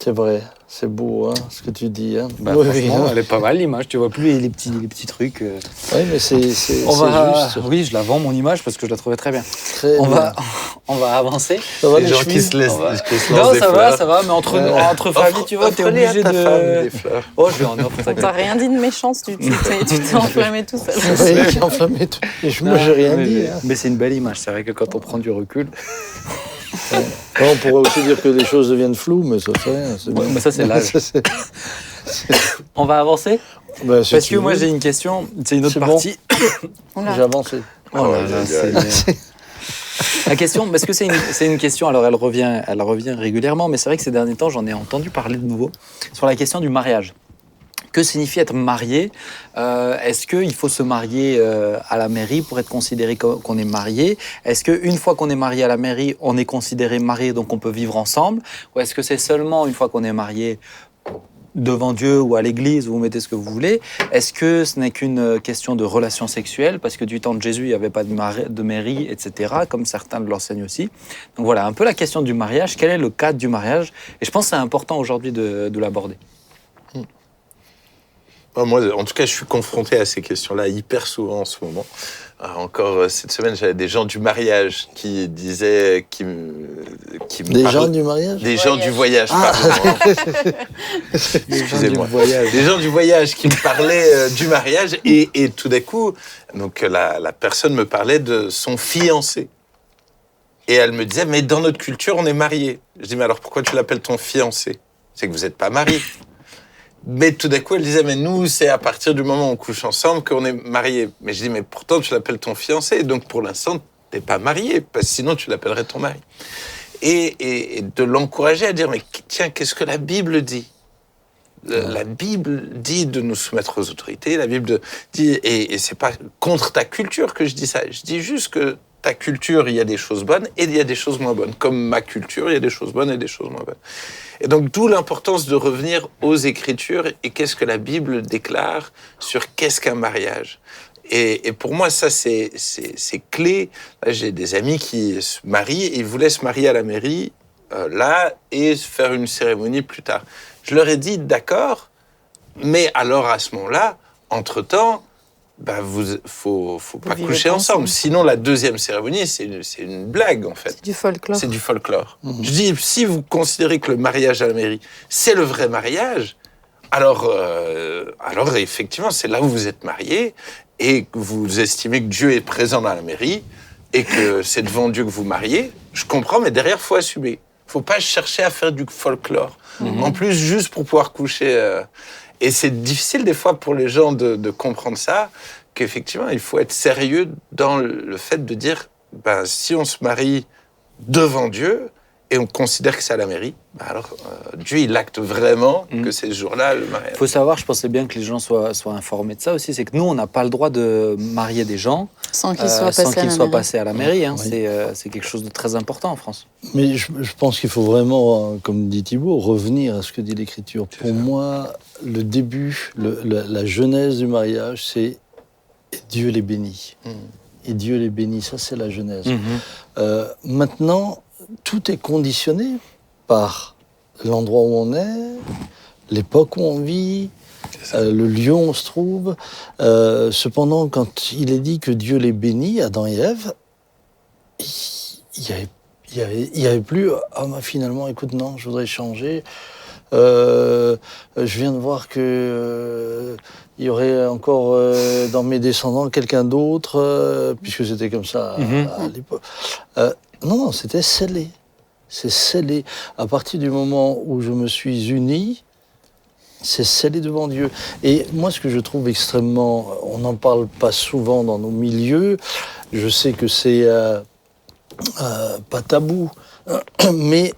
Speaker 2: C'est vrai, c'est beau, hein, ce que tu dis. Hein.
Speaker 1: Franchement, elle est pas mal l'image. Tu vois plus les petits trucs.
Speaker 2: Oui, mais c'est juste.
Speaker 1: Oui, je la vends mon image parce que je la trouvais très bien.
Speaker 2: On
Speaker 1: va avancer.
Speaker 2: Ça va,
Speaker 4: les gens qui se laissent.
Speaker 1: Non, ça va, mais entre familles, tu vois, t'es obligé
Speaker 4: ta
Speaker 1: de.
Speaker 4: femme des fleurs.
Speaker 1: Oh, je lui en offre.
Speaker 3: T'as rien dit de méchant, tu t'es enflammé tout seul.
Speaker 2: Oui, j'ai enflammé tout. Et moi, j'ai rien dit. Hein.
Speaker 1: Mais c'est une belle image. C'est vrai que quand on prend du recul.
Speaker 2: On pourrait aussi dire que les choses deviennent floues, mais ça fait rien.
Speaker 1: Mais ça, c'est l'âge. On va avancer parce que moi, j'ai une question. C'est une autre partie.
Speaker 2: J'ai avancé.
Speaker 1: Oh là là, la question, parce que c'est une question, alors elle revient régulièrement, mais c'est vrai que ces derniers temps, j'en ai entendu parler de nouveau, sur la question du mariage. Que signifie être marié? Est-ce qu'il faut se marier à la mairie pour être considéré qu'on est marié? Est-ce qu'une fois qu'on est marié à la mairie, on est considéré marié, donc on peut vivre ensemble? Ou est-ce que c'est seulement une fois qu'on est marié devant Dieu ou à l'église, vous mettez ce que vous voulez? Est-ce que ce n'est qu'une question de relation sexuelle? Parce que du temps de Jésus, il n'y avait pas de mairie, etc., comme certains l'enseignent aussi. Donc voilà, un peu la question du mariage. Quel est le cadre du mariage? Et je pense que c'est important aujourd'hui de l'aborder.
Speaker 4: Moi, en tout cas, je suis confronté à ces questions-là hyper souvent en ce moment. Encore cette semaine, j'avais des gens du mariage qui disaient...
Speaker 2: Des gens du mariage?
Speaker 4: Des gens du voyage, pardon. Excusez-moi. Des gens du voyage qui me parlaient du mariage et tout d'un coup, donc, la personne me parlait de son fiancé. Et elle me disait, mais dans notre culture, on est mariés. Je dis, mais alors pourquoi tu l'appelles ton fiancé? C'est que vous n'êtes pas mariés. Mais tout d'un coup, elle disait, mais nous, c'est à partir du moment où on couche ensemble qu'on est mariés. Mais je dis, mais pourtant, tu l'appelles ton fiancé. Donc, pour l'instant, tu n'es pas marié, parce que sinon, tu l'appellerais ton mari. Et de l'encourager à dire, mais tiens, qu'est-ce que la Bible dit? La Bible dit de nous soumettre aux autorités. La Bible dit, et c'est pas contre ta culture que je dis ça. Je dis juste que ta culture, il y a des choses bonnes et il y a des choses moins bonnes. Comme ma culture, il y a des choses bonnes et des choses moins bonnes. Et donc, d'où l'importance de revenir aux Écritures et qu'est-ce que la Bible déclare sur qu'est-ce qu'un mariage. Et pour moi, ça, c'est clé. Là, j'ai des amis qui se marient et ils voulaient se marier à la mairie, là, et faire une cérémonie plus tard. Je leur ai dit, d'accord, mais alors à ce moment-là, entre-temps, faut pas coucher ensemble. Sinon, la deuxième cérémonie, c'est une blague, en fait.
Speaker 3: C'est du folklore.
Speaker 4: C'est du folklore. Je dis, si vous considérez que le mariage à la mairie, c'est le vrai mariage, alors effectivement, c'est là où vous êtes mariés et que vous estimez que Dieu est présent dans la mairie et que c'est devant Dieu que vous mariez. Je comprends, mais derrière, il faut assumer. Il ne faut pas chercher à faire du folklore. En plus, juste pour pouvoir coucher... Et c'est difficile des fois pour les gens de comprendre ça, qu'effectivement, il faut être sérieux dans le fait de dire, si on se marie devant Dieu et on considère que c'est à la mairie, alors Dieu, il acte vraiment que c'est ce jour-là le mariage.
Speaker 1: Il faut savoir, je pensais bien que les gens soient informés de ça aussi, c'est que nous, on n'a pas le droit de marier des gens
Speaker 3: sans qu'ils soient passés à la mairie.
Speaker 1: Hein. Oui. C'est quelque chose de très important en France.
Speaker 2: Mais je pense qu'il faut vraiment, comme dit Thibaut, revenir à ce que dit l'Écriture. Pour moi, le début, la genèse du mariage, c'est Dieu les bénit. Et Dieu les bénit, ça c'est la genèse. Maintenant, tout est conditionné par l'endroit où on est, l'époque où on vit, le lieu où on se trouve. Cependant, quand il est dit que Dieu les bénit, Adam et Ève, il y avait plus finalement, écoute, non, je voudrais changer. Je viens de voir que il y aurait encore dans mes descendants quelqu'un d'autre, puisque c'était comme ça à l'époque. Non, c'était scellé. C'est scellé. À partir du moment où je me suis uni, c'est scellé devant Dieu. Et moi, ce que je trouve extrêmement... On n'en parle pas souvent dans nos milieux. Je sais que c'est pas tabou. Mais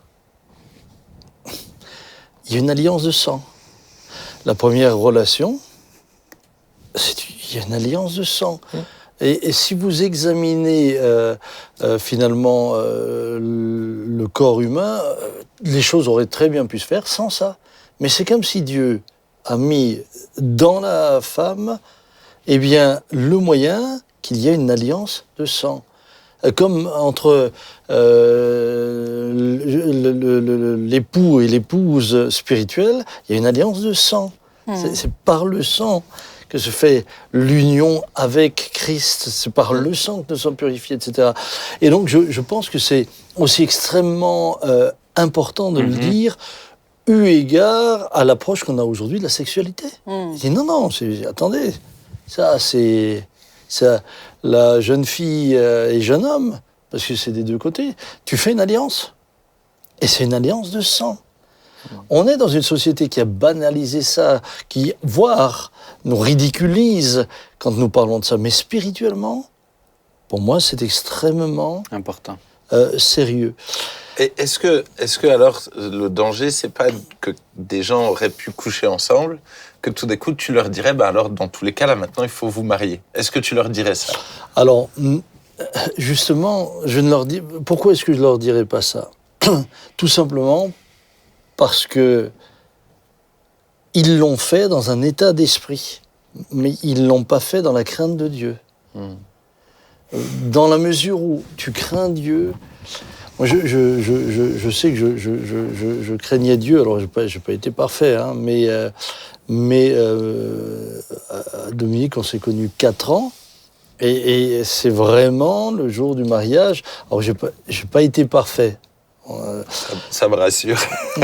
Speaker 2: il y a une alliance de sang. La première relation, il y a une alliance de sang. Et si vous examinez finalement le corps humain, les choses auraient très bien pu se faire sans ça. Mais c'est comme si Dieu a mis dans la femme, eh bien, le moyen qu'il y ait une alliance de sang. Comme entre l'époux et l'épouse spirituelle, il y a une alliance de sang. C'est par le sang que se fait l'union avec Christ, c'est par le sang que nous sommes purifiés, etc. Et donc je pense que c'est aussi extrêmement important de le dire, eu égard à l'approche qu'on a aujourd'hui de la sexualité. Il dit non, attendez, ça c'est la jeune fille et jeune homme, parce que c'est des deux côtés, tu fais une alliance, et c'est une alliance de sang. On est dans une société qui a banalisé ça, qui, voire, nous ridiculise quand nous parlons de ça. Mais spirituellement, pour moi, c'est extrêmement
Speaker 1: important,
Speaker 2: sérieux.
Speaker 4: Et est-ce que alors le danger, c'est pas que des gens auraient pu coucher ensemble, que tout d'un coup tu leur dirais, alors dans tous les cas là maintenant il faut vous marier. Est-ce que tu leur dirais ça?
Speaker 2: Alors justement, je ne leur dis. Pourquoi est-ce que je leur dirais pas ça? Tout simplement parce que ils l'ont fait dans un état d'esprit, mais ils l'ont pas fait dans la crainte de Dieu. Dans la mesure où tu crains Dieu, moi je sais que je craignais Dieu. Alors j'ai pas été parfait, hein, mais Dominique, on s'est connus 4 ans. Et c'est vraiment le jour du mariage. Alors j'ai pas été parfait.
Speaker 4: Ça me rassure.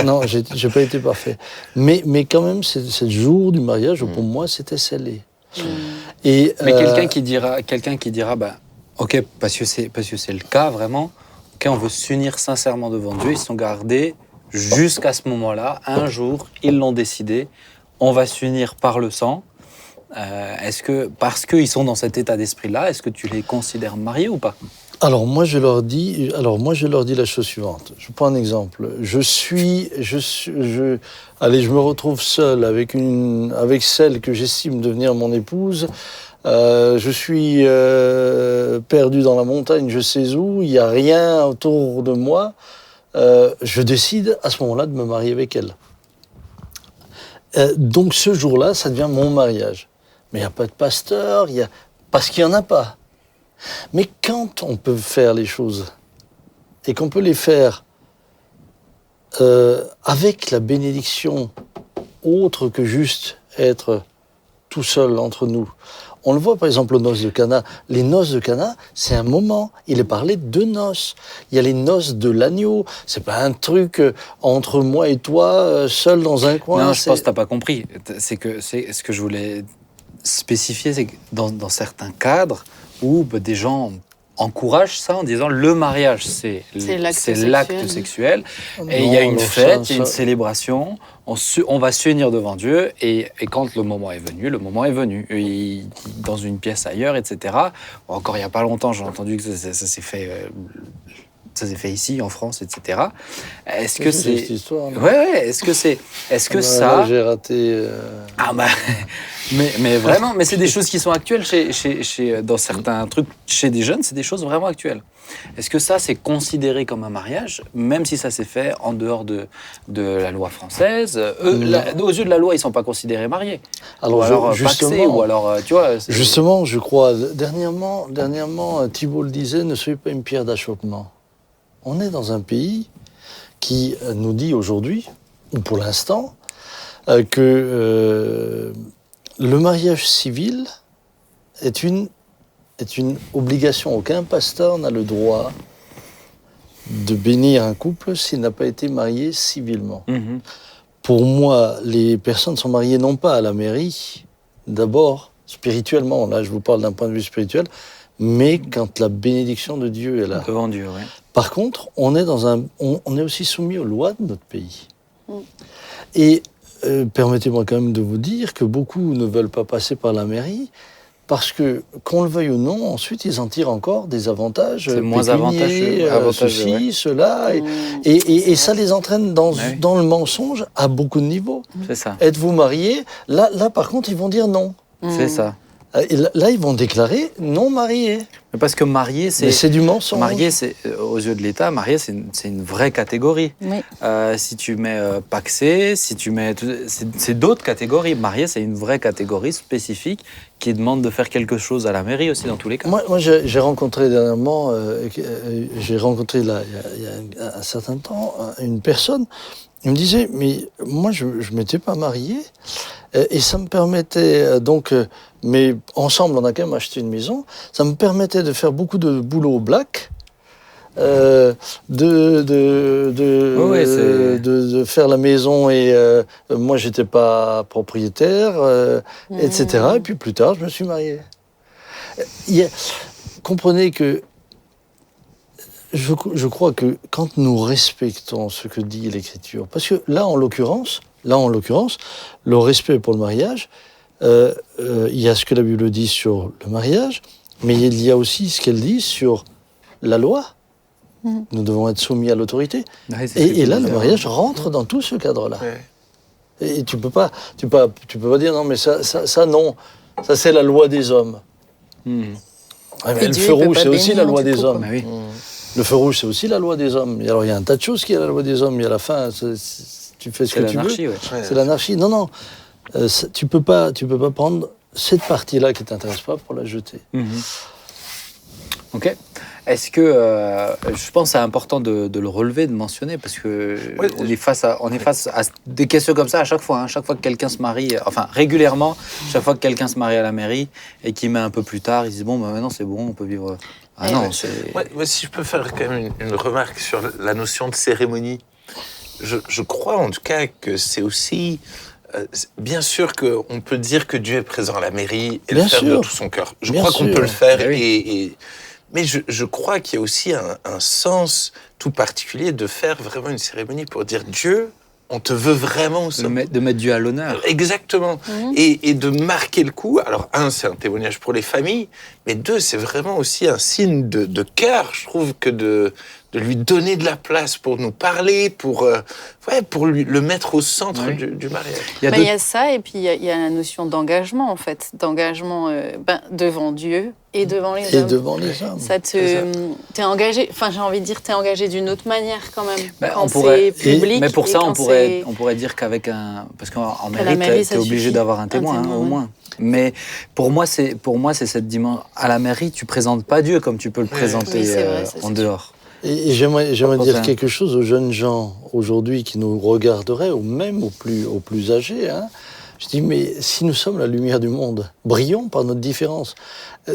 Speaker 2: Non, j'ai pas été parfait. Mais quand même, c'est le jour du mariage où pour moi c'était scellé.
Speaker 1: Et quelqu'un qui dira, ok, parce que c'est le cas vraiment. Ok, on veut s'unir sincèrement devant Dieu. Ils se sont gardés jusqu'à ce moment-là. Un jour, ils l'ont décidé. On va s'unir par le sang. Est-ce que, parce qu'ils sont dans cet état d'esprit-là, est-ce que tu les considères mariés ou pas?
Speaker 2: Alors moi je leur dis la chose suivante. Je prends un exemple. Allez, je me retrouve seul avec celle que j'estime devenir mon épouse. Je suis perdu dans la montagne, je sais où. Il y a rien autour de moi. Je décide à ce moment-là de me marier avec elle. Donc ce jour-là, ça devient mon mariage. Mais il n'y a pas de pasteur, parce qu'il n'y en a pas. Mais quand on peut faire les choses, et qu'on peut les faire avec la bénédiction autre que juste être tout seul entre nous, On le voit par exemple aux noces de Cana. Les noces de Cana, c'est un moment. Il est parlé de noces. Il y a les noces de l'agneau. C'est pas un truc entre moi et toi, seul dans un coin.
Speaker 1: Non, je pense que t'as pas compris. C'est ce que je voulais spécifier, c'est que dans certains cadres où des gens encouragent ça en disant le mariage, c'est l'acte sexuel. Et il y a une fête, il y a une célébration. On va s'unir devant Dieu et quand le moment est venu, le moment est venu. Et dans une pièce ailleurs, etc. Encore il n'y a pas longtemps, j'ai entendu que ça s'est fait. Ça s'est fait ici, en France, etc. Est-ce que c'est...
Speaker 2: cette histoire, non?
Speaker 1: Ouais. Est-ce que ça...
Speaker 2: Là, j'ai raté...
Speaker 1: Ah bah... mais vraiment, mais c'est des choses qui sont actuelles dans certains trucs, chez des jeunes, c'est des choses vraiment actuelles. Est-ce que ça, c'est considéré comme un mariage, même si ça s'est fait en dehors de la loi française? Aux yeux de la loi, ils ne sont pas considérés mariés. Alors paxés, ou alors, tu vois...
Speaker 2: Justement, je crois, dernièrement, Thibault le disait, ne soyez pas une pierre d'achoppement. On est dans un pays qui nous dit aujourd'hui, ou pour l'instant, que le mariage civil est une obligation. Aucun pasteur n'a le droit de bénir un couple s'il n'a pas été marié civilement. Mm-hmm. Pour moi, les personnes sont mariées non pas à la mairie, d'abord, spirituellement, là je vous parle d'un point de vue spirituel, mais quand la bénédiction de Dieu est là.
Speaker 1: Devant Dieu, oui.
Speaker 2: Par contre, on est aussi soumis aux lois de notre pays. Et permettez-moi quand même de vous dire que beaucoup ne veulent pas passer par la mairie parce que, qu'on le veuille ou non, ensuite ils en tirent encore des avantages.
Speaker 1: C'est moins avantageux.
Speaker 2: Ceci, cela. Et ça les entraîne dans le mensonge à beaucoup de niveaux.
Speaker 1: C'est ça.
Speaker 2: Êtes-vous marié? Là, par contre, ils vont dire non.
Speaker 1: C'est ça.
Speaker 2: Et là, ils vont déclarer non marié.
Speaker 1: Mais parce que marié,
Speaker 2: c'est du mensonge.
Speaker 1: Marié, aux yeux de l'État, marié, c'est une vraie catégorie. Oui. Si tu mets paxé, si tu mets... C'est d'autres catégories. Marié, c'est une vraie catégorie spécifique qui demande de faire quelque chose à la mairie aussi, dans tous les cas.
Speaker 2: Moi j'ai rencontré dernièrement, il y a un certain temps, une personne. Il me disait, mais moi, je ne m'étais pas marié. Et ça me permettait, mais ensemble, on a quand même acheté une maison. Ça me permettait de faire beaucoup de boulot au black, de faire la maison et moi, je n'étais pas propriétaire, etc. Et puis plus tard, je me suis marié. Comprenez que je crois que quand nous respectons ce que dit l'Écriture, parce que là, en l'occurrence, le respect pour le mariage, il y a ce que la Bible dit sur le mariage, mais il y a aussi ce qu'elle dit sur la loi. Nous devons être soumis à l'autorité. Ouais, et là, le mariage rentre dans tout ce cadre-là. Ouais. Et tu peux pas dire non, mais ça non, ça c'est la loi des hommes. Ouais, le feu rouge, c'est aussi la loi des hommes. Oui. Le feu rouge, c'est aussi la loi des hommes. Et alors, il y a un tas de choses qui est la loi des hommes. Et à la fin, tu fais ce que tu veux. Ouais. C'est l'anarchie. Non. Tu peux pas prendre cette partie-là qui t'intéresse pas pour la jeter.
Speaker 1: Ok. Est-ce que je pense que c'est important de le relever, de mentionner, parce que on est face à des questions comme ça à chaque fois. Chaque fois que quelqu'un se marie, enfin régulièrement, chaque fois que quelqu'un se marie à la mairie et qu'il met un peu plus tard, il se dit bon, maintenant c'est bon, on peut vivre. Ah non, c'est.
Speaker 4: Ouais, si je peux faire quand même une remarque sur la notion de cérémonie, je crois en tout cas que c'est aussi. Bien sûr qu'on peut dire que Dieu est présent à la mairie et le faire de tout son cœur. Je crois qu'on peut le faire mais je crois qu'il y a aussi un sens tout particulier de faire vraiment une cérémonie pour dire Dieu, on te veut vraiment.
Speaker 1: De mettre Dieu à l'honneur.
Speaker 4: Exactement. Et de marquer le coup. Alors, c'est un témoignage pour les familles, mais c'est vraiment aussi un signe de cœur, je trouve, que de lui donner de la place pour nous parler, pour le mettre au centre du mariage.
Speaker 3: Il y a ça, et puis il y a la notion d'engagement, en fait. D'engagement devant Dieu et devant les hommes.
Speaker 2: Et devant les hommes.
Speaker 3: T'es engagé, j'ai envie de dire, t'es engagé d'une autre manière, quand même.
Speaker 1: Quand c'est public. Mais pour ça, on pourrait dire qu'avec un... Parce qu'en mairie, t'es obligé d'avoir un témoin, au moins. Mais pour moi, c'est cette dimension. À la mairie, tu présentes pas Dieu comme tu peux le présenter en dehors.
Speaker 2: Et j'aimerais dire quelque chose aux jeunes gens aujourd'hui qui nous regarderaient, ou même aux plus âgés. Je dis, mais si nous sommes la lumière du monde, brillons par notre différence.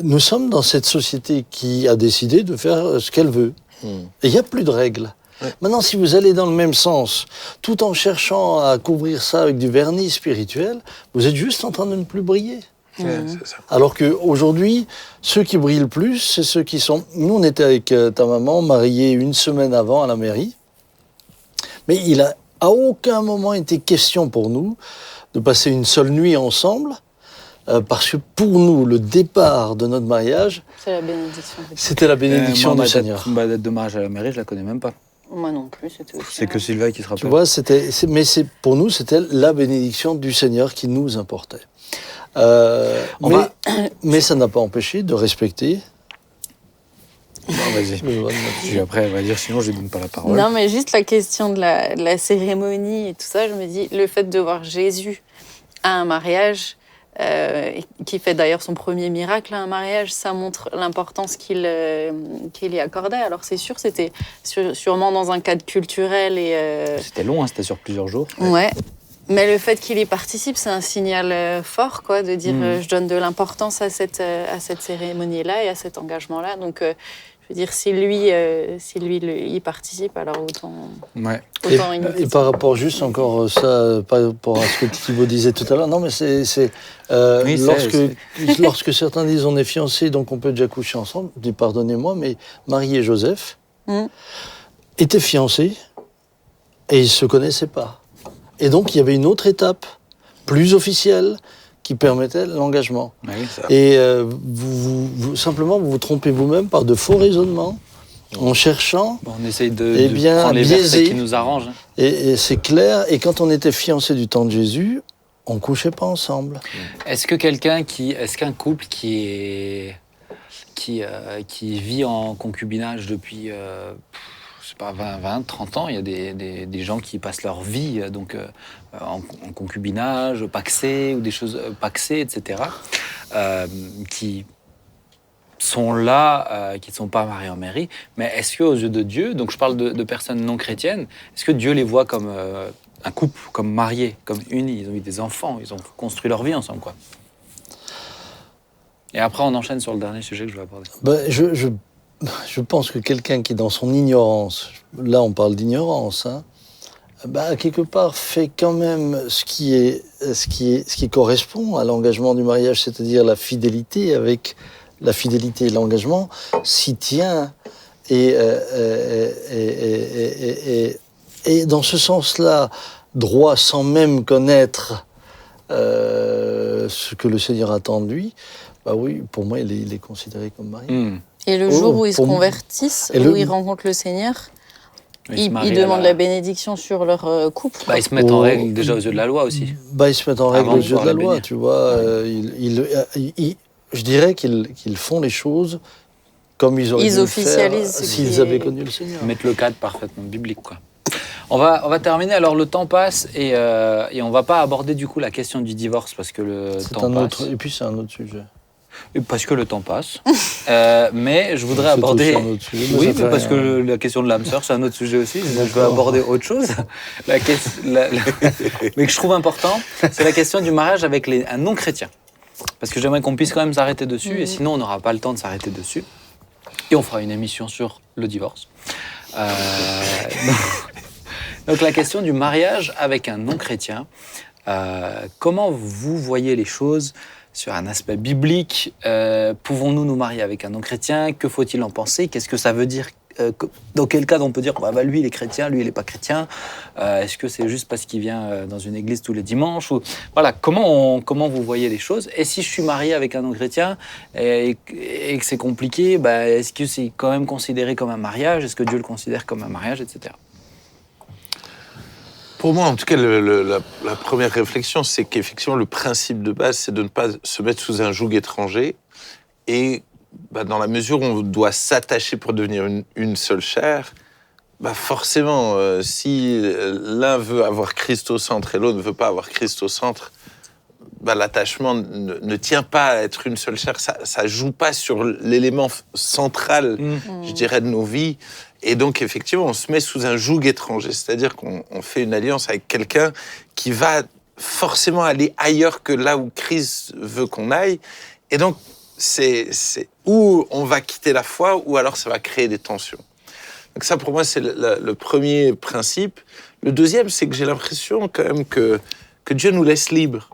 Speaker 2: Nous sommes dans cette société qui a décidé de faire ce qu'elle veut. Et il n'y a plus de règles. Ouais. Maintenant, si vous allez dans le même sens, tout en cherchant à couvrir ça avec du vernis spirituel, vous êtes juste en train de ne plus briller.
Speaker 4: C'est ça.
Speaker 2: Alors qu'aujourd'hui, ceux qui brillent le plus, c'est ceux qui sont... Nous, on était avec ta maman, mariés une semaine avant à la mairie. Mais il a à aucun moment été question pour nous de passer une seule nuit ensemble, parce que pour nous, le départ de notre mariage,
Speaker 3: c'est la bénédiction.
Speaker 2: C'était la bénédiction
Speaker 1: moi,
Speaker 2: du Seigneur.
Speaker 1: Ma date de mariage à la mairie, je la connais même pas.
Speaker 3: Moi non plus, c'était aussi.
Speaker 1: C'est que Sylvain qui se rappelle.
Speaker 2: Tu vois, pour nous, c'était la bénédiction du Seigneur qui nous importait. Mais ça n'a pas empêché de respecter.
Speaker 1: Bon, vas-y. Puis après, elle va dire, sinon je ne donne pas la parole.
Speaker 3: Non, mais juste la question de la cérémonie et tout ça, je me dis, le fait de voir Jésus à un mariage, qui fait d'ailleurs son premier miracle à un mariage, ça montre l'importance qu'il y accordait. Alors c'est sûr, c'était sûrement dans un cadre culturel.
Speaker 1: C'était long, hein, c'était sur plusieurs jours.
Speaker 3: Ouais. Mais le fait qu'il y participe, c'est un signal fort, quoi, de dire je donne de l'importance à cette cérémonie-là et à cet engagement-là. Donc, je veux dire, si lui y participe, alors autant imiter.
Speaker 2: Et par rapport juste encore ça, par rapport à ce que Thibaut disait tout à l'heure, non, mais lorsque certains disent on est fiancés, donc on peut déjà coucher ensemble, je dis pardonnez-moi, mais Marie et Joseph étaient fiancés et ils ne se connaissaient pas. Et donc, il y avait une autre étape, plus officielle, qui permettait l'engagement.
Speaker 1: Oui,
Speaker 2: et simplement, vous vous trompez vous-même par de faux raisonnements, en cherchant...
Speaker 1: on essaye de prendre les versets qui nous arrangent.
Speaker 2: Et c'est clair, et quand on était fiancés du temps de Jésus, on ne couchait pas ensemble.
Speaker 1: Est-ce qu'un couple qui vit en concubinage depuis... je sais pas, 20, 30 ans, il y a des gens qui passent leur vie en concubinage, pacsé, ou des choses pacsées, etc., qui sont là, qui ne sont pas mariés en mairie. Mais est-ce qu'aux yeux de Dieu, donc je parle de personnes non chrétiennes, est-ce que Dieu les voit comme un couple, comme mariés, comme unis, ils ont eu des enfants, ils ont construit leur vie ensemble, quoi. Et après, on enchaîne sur le dernier sujet que je vais aborder.
Speaker 2: Je pense que quelqu'un qui, dans son ignorance, là on parle d'ignorance, quelque part fait quand même ce qui correspond à l'engagement du mariage, c'est-à-dire la fidélité et l'engagement s'y tient. Et dans ce sens-là, droit sans même connaître ce que le Seigneur attend de lui, oui, pour moi, il est considéré comme marié.
Speaker 3: Et le jour où ils se convertissent, où ils rencontrent le Seigneur, ils demandent la bénédiction sur leur couple.
Speaker 1: Ils se mettent en règle déjà aux yeux de la loi aussi.
Speaker 2: Ils se mettent en règle aux yeux de la loi, tu vois. Je dirais qu'ils font les choses comme ils auraient dû le faire s'ils avaient connu le Seigneur.
Speaker 1: Ils mettent le cadre parfaitement biblique, quoi. On va terminer. Alors, le temps passe et on ne va pas aborder du coup la question du divorce parce que le temps passe.
Speaker 2: Et puis, c'est un autre sujet.
Speaker 1: Parce que le temps passe. Mais je voudrais aborder...
Speaker 2: C'est un autre sujet.
Speaker 1: Oui, mais parce que la question de l'âme sœur, c'est un autre sujet aussi. Je vais aborder autre chose. Mais que je trouve important, c'est la question du mariage avec un non-chrétien. Parce que j'aimerais qu'on puisse quand même s'arrêter dessus, et sinon on n'aura pas le temps de s'arrêter dessus. Et on fera une émission sur le divorce. Donc la question du mariage avec un non-chrétien, comment vous voyez les choses sur un aspect biblique? Pouvons-nous nous marier avec un non-chrétien? Que faut-il en penser? Qu'est-ce que ça veut dire? Dans quel cas on peut dire lui il est chrétien, lui il n'est pas chrétien? Est-ce que c'est juste parce qu'il vient dans une église tous les dimanches? Voilà, comment vous voyez les choses? Et si je suis marié avec un non-chrétien et que c'est compliqué, est-ce que c'est quand même considéré comme un mariage? Est-ce que Dieu le considère comme un mariage, etc.
Speaker 4: Pour moi, en tout cas, la première réflexion, c'est qu'effectivement, le principe de base, c'est de ne pas se mettre sous un joug étranger. Et dans la mesure où on doit s'attacher pour devenir une seule chair, forcément, si l'un veut avoir Christ au centre et l'autre ne veut pas avoir Christ au centre, l'attachement ne tient pas à être une seule chair. Ça ne joue pas sur l'élément central, je dirais, de nos vies. Et donc, effectivement, on se met sous un joug étranger. C'est-à-dire qu'on fait une alliance avec quelqu'un qui va forcément aller ailleurs que là où Christ veut qu'on aille. Et donc, c'est où on va quitter la foi, ou alors ça va créer des tensions. Donc ça, pour moi, c'est le premier principe. Le deuxième, c'est que j'ai l'impression quand même que Dieu nous laisse libres.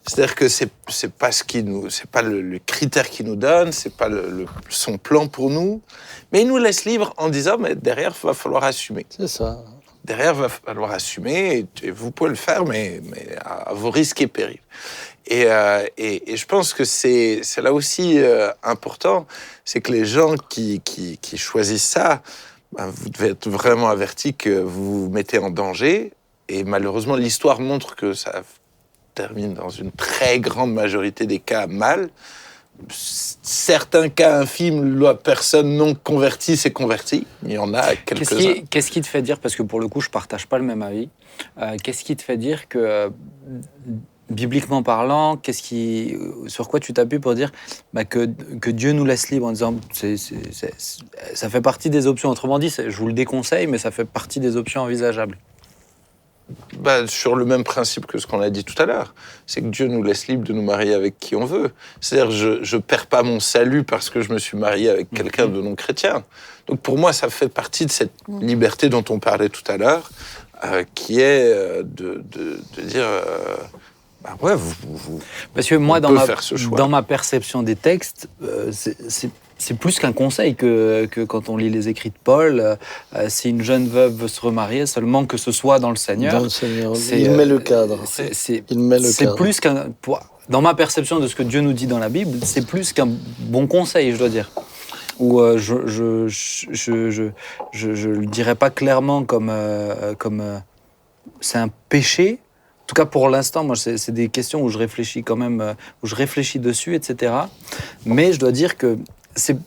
Speaker 4: C'est-à-dire que c'est pas c'est pas le critère qu'il nous donne, c'est pas son plan pour nous, mais il nous laisse libres en disant, mais derrière, il va falloir assumer.
Speaker 2: C'est ça.
Speaker 4: Derrière, il va falloir assumer, et vous pouvez le faire, mais à vos risques et périls. Et je pense que c'est là aussi important, c'est que les gens qui choisissent ça, ben, vous devez être vraiment avertis que vous vous mettez en danger. Et malheureusement, l'histoire montre que ça termine dans une très grande majorité des cas mal. Certains cas infimes, la personne non convertie s'est convertie. Il y en a quelques-uns.
Speaker 1: Qu'est-ce qui te fait dire, parce que pour le coup, je ne partage pas le même avis, qu'est-ce qui te fait dire que, bibliquement parlant, sur quoi tu t'appuies pour dire que Dieu nous laisse libres en disant ça fait partie des options. Autrement dit, je vous le déconseille, mais ça fait partie des options envisageables.
Speaker 4: Sur le même principe que ce qu'on a dit tout à l'heure. C'est que Dieu nous laisse libre de nous marier avec qui on veut. C'est-à-dire, je ne perds pas mon salut parce que je me suis marié avec quelqu'un de non-chrétien. Donc pour moi, ça fait partie de cette liberté dont on parlait tout à l'heure, qui est de dire... ouais,
Speaker 1: parce que moi, dans ma perception des textes, c'est plus qu'un conseil que quand on lit les écrits de Paul. Si une jeune veuve veut se remarier, seulement que ce soit dans le Seigneur.
Speaker 2: Dans le Seigneur, il met le cadre.
Speaker 1: C'est plus qu'un... Dans ma perception de ce que Dieu nous dit dans la Bible, c'est plus qu'un bon conseil, je dois dire. Ou je le dirais pas clairement comme c'est un péché. En tout cas, pour l'instant, moi, c'est des questions où je réfléchis quand même, où je réfléchis dessus, etc. Mais je dois dire que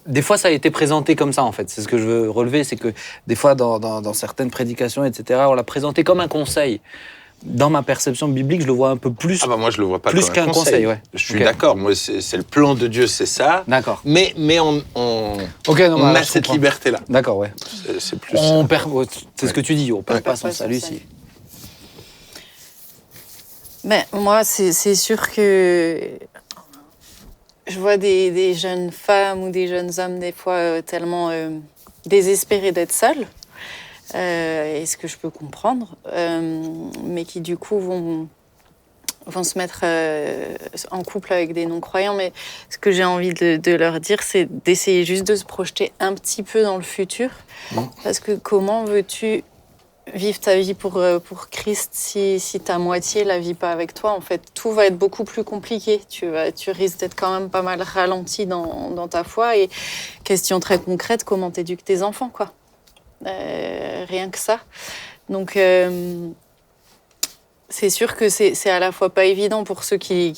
Speaker 1: des fois, ça a été présenté comme ça, en fait. C'est ce que je veux relever, c'est que des fois, dans certaines prédications, etc., on l'a présenté comme un conseil. Dans ma perception biblique, je le vois un peu plus.
Speaker 4: Moi, je le vois pas
Speaker 1: plus
Speaker 4: comme
Speaker 1: qu'un
Speaker 4: un conseil.
Speaker 1: Ouais.
Speaker 4: Je suis d'accord. Moi, c'est le plan de Dieu, c'est ça.
Speaker 1: D'accord.
Speaker 4: Mais on a cette liberté-là.
Speaker 1: D'accord, ouais.
Speaker 4: C'est plus.
Speaker 1: C'est ce que tu dis. On perd pas son salut ici.
Speaker 3: Mais moi, c'est sûr que je vois des jeunes femmes ou des jeunes hommes, des fois, tellement désespérés d'être seuls, et ce que je peux comprendre, mais qui, du coup, vont se mettre en couple avec des non-croyants. Mais ce que j'ai envie de leur dire, c'est d'essayer juste de se projeter un petit peu dans le futur, parce que comment veux-tu vivre ta vie pour Christ si ta moitié la vit pas avec toi? En fait, tout va être beaucoup plus compliqué. Tu risques d'être quand même pas mal ralenti dans ta foi. Et question très concrète, comment t'éduques tes enfants, quoi. Rien que ça. Donc, c'est sûr que c'est à la fois pas évident pour ceux qui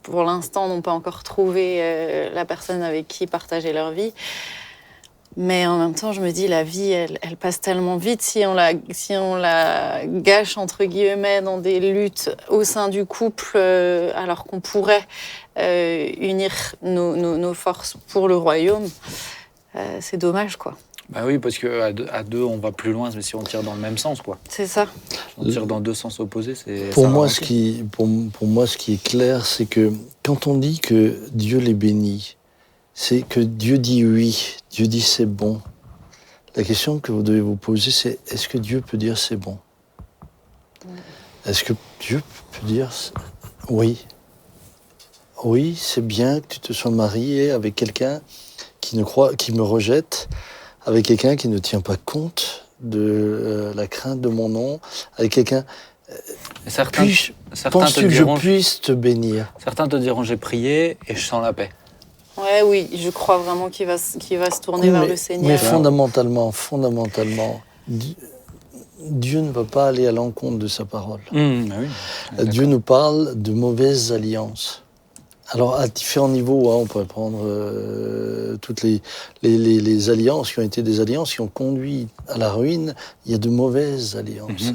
Speaker 3: pour l'instant, n'ont pas encore trouvé la personne avec qui partager leur vie. Mais en même temps, je me dis, la vie, elle passe tellement vite. Si on la gâche, entre guillemets, dans des luttes au sein du couple, alors qu'on pourrait unir nos forces pour le royaume, c'est dommage, quoi.
Speaker 1: Oui, parce qu'à deux, on va plus loin, mais si on tire dans le même sens, quoi.
Speaker 3: C'est ça.
Speaker 1: Si on tire dans deux sens opposés, c'est...
Speaker 2: Pour moi, ce qui est clair, c'est que quand on dit que Dieu les bénit, c'est que Dieu dit oui, Dieu dit c'est bon. La question que vous devez vous poser, c'est est-ce que Dieu peut dire c'est bon? Est-ce que Dieu peut dire oui? Oui, c'est bien que tu te sois marié avec quelqu'un qui me rejette, avec quelqu'un qui ne tient pas compte de la crainte de mon nom, avec quelqu'un... Penses-tu que je puisse te bénir?
Speaker 1: Certains te diront j'ai prié et je sens la paix.
Speaker 3: Oui, je crois vraiment qu'il va se tourner vers le Seigneur.
Speaker 2: Mais fondamentalement, Dieu ne va pas aller à l'encontre de sa parole.
Speaker 1: Oui,
Speaker 2: Dieu nous parle de mauvaises alliances. Alors, à différents niveaux, on pourrait prendre toutes les alliances qui ont été des alliances qui ont conduit à la ruine. Il y a de mauvaises alliances.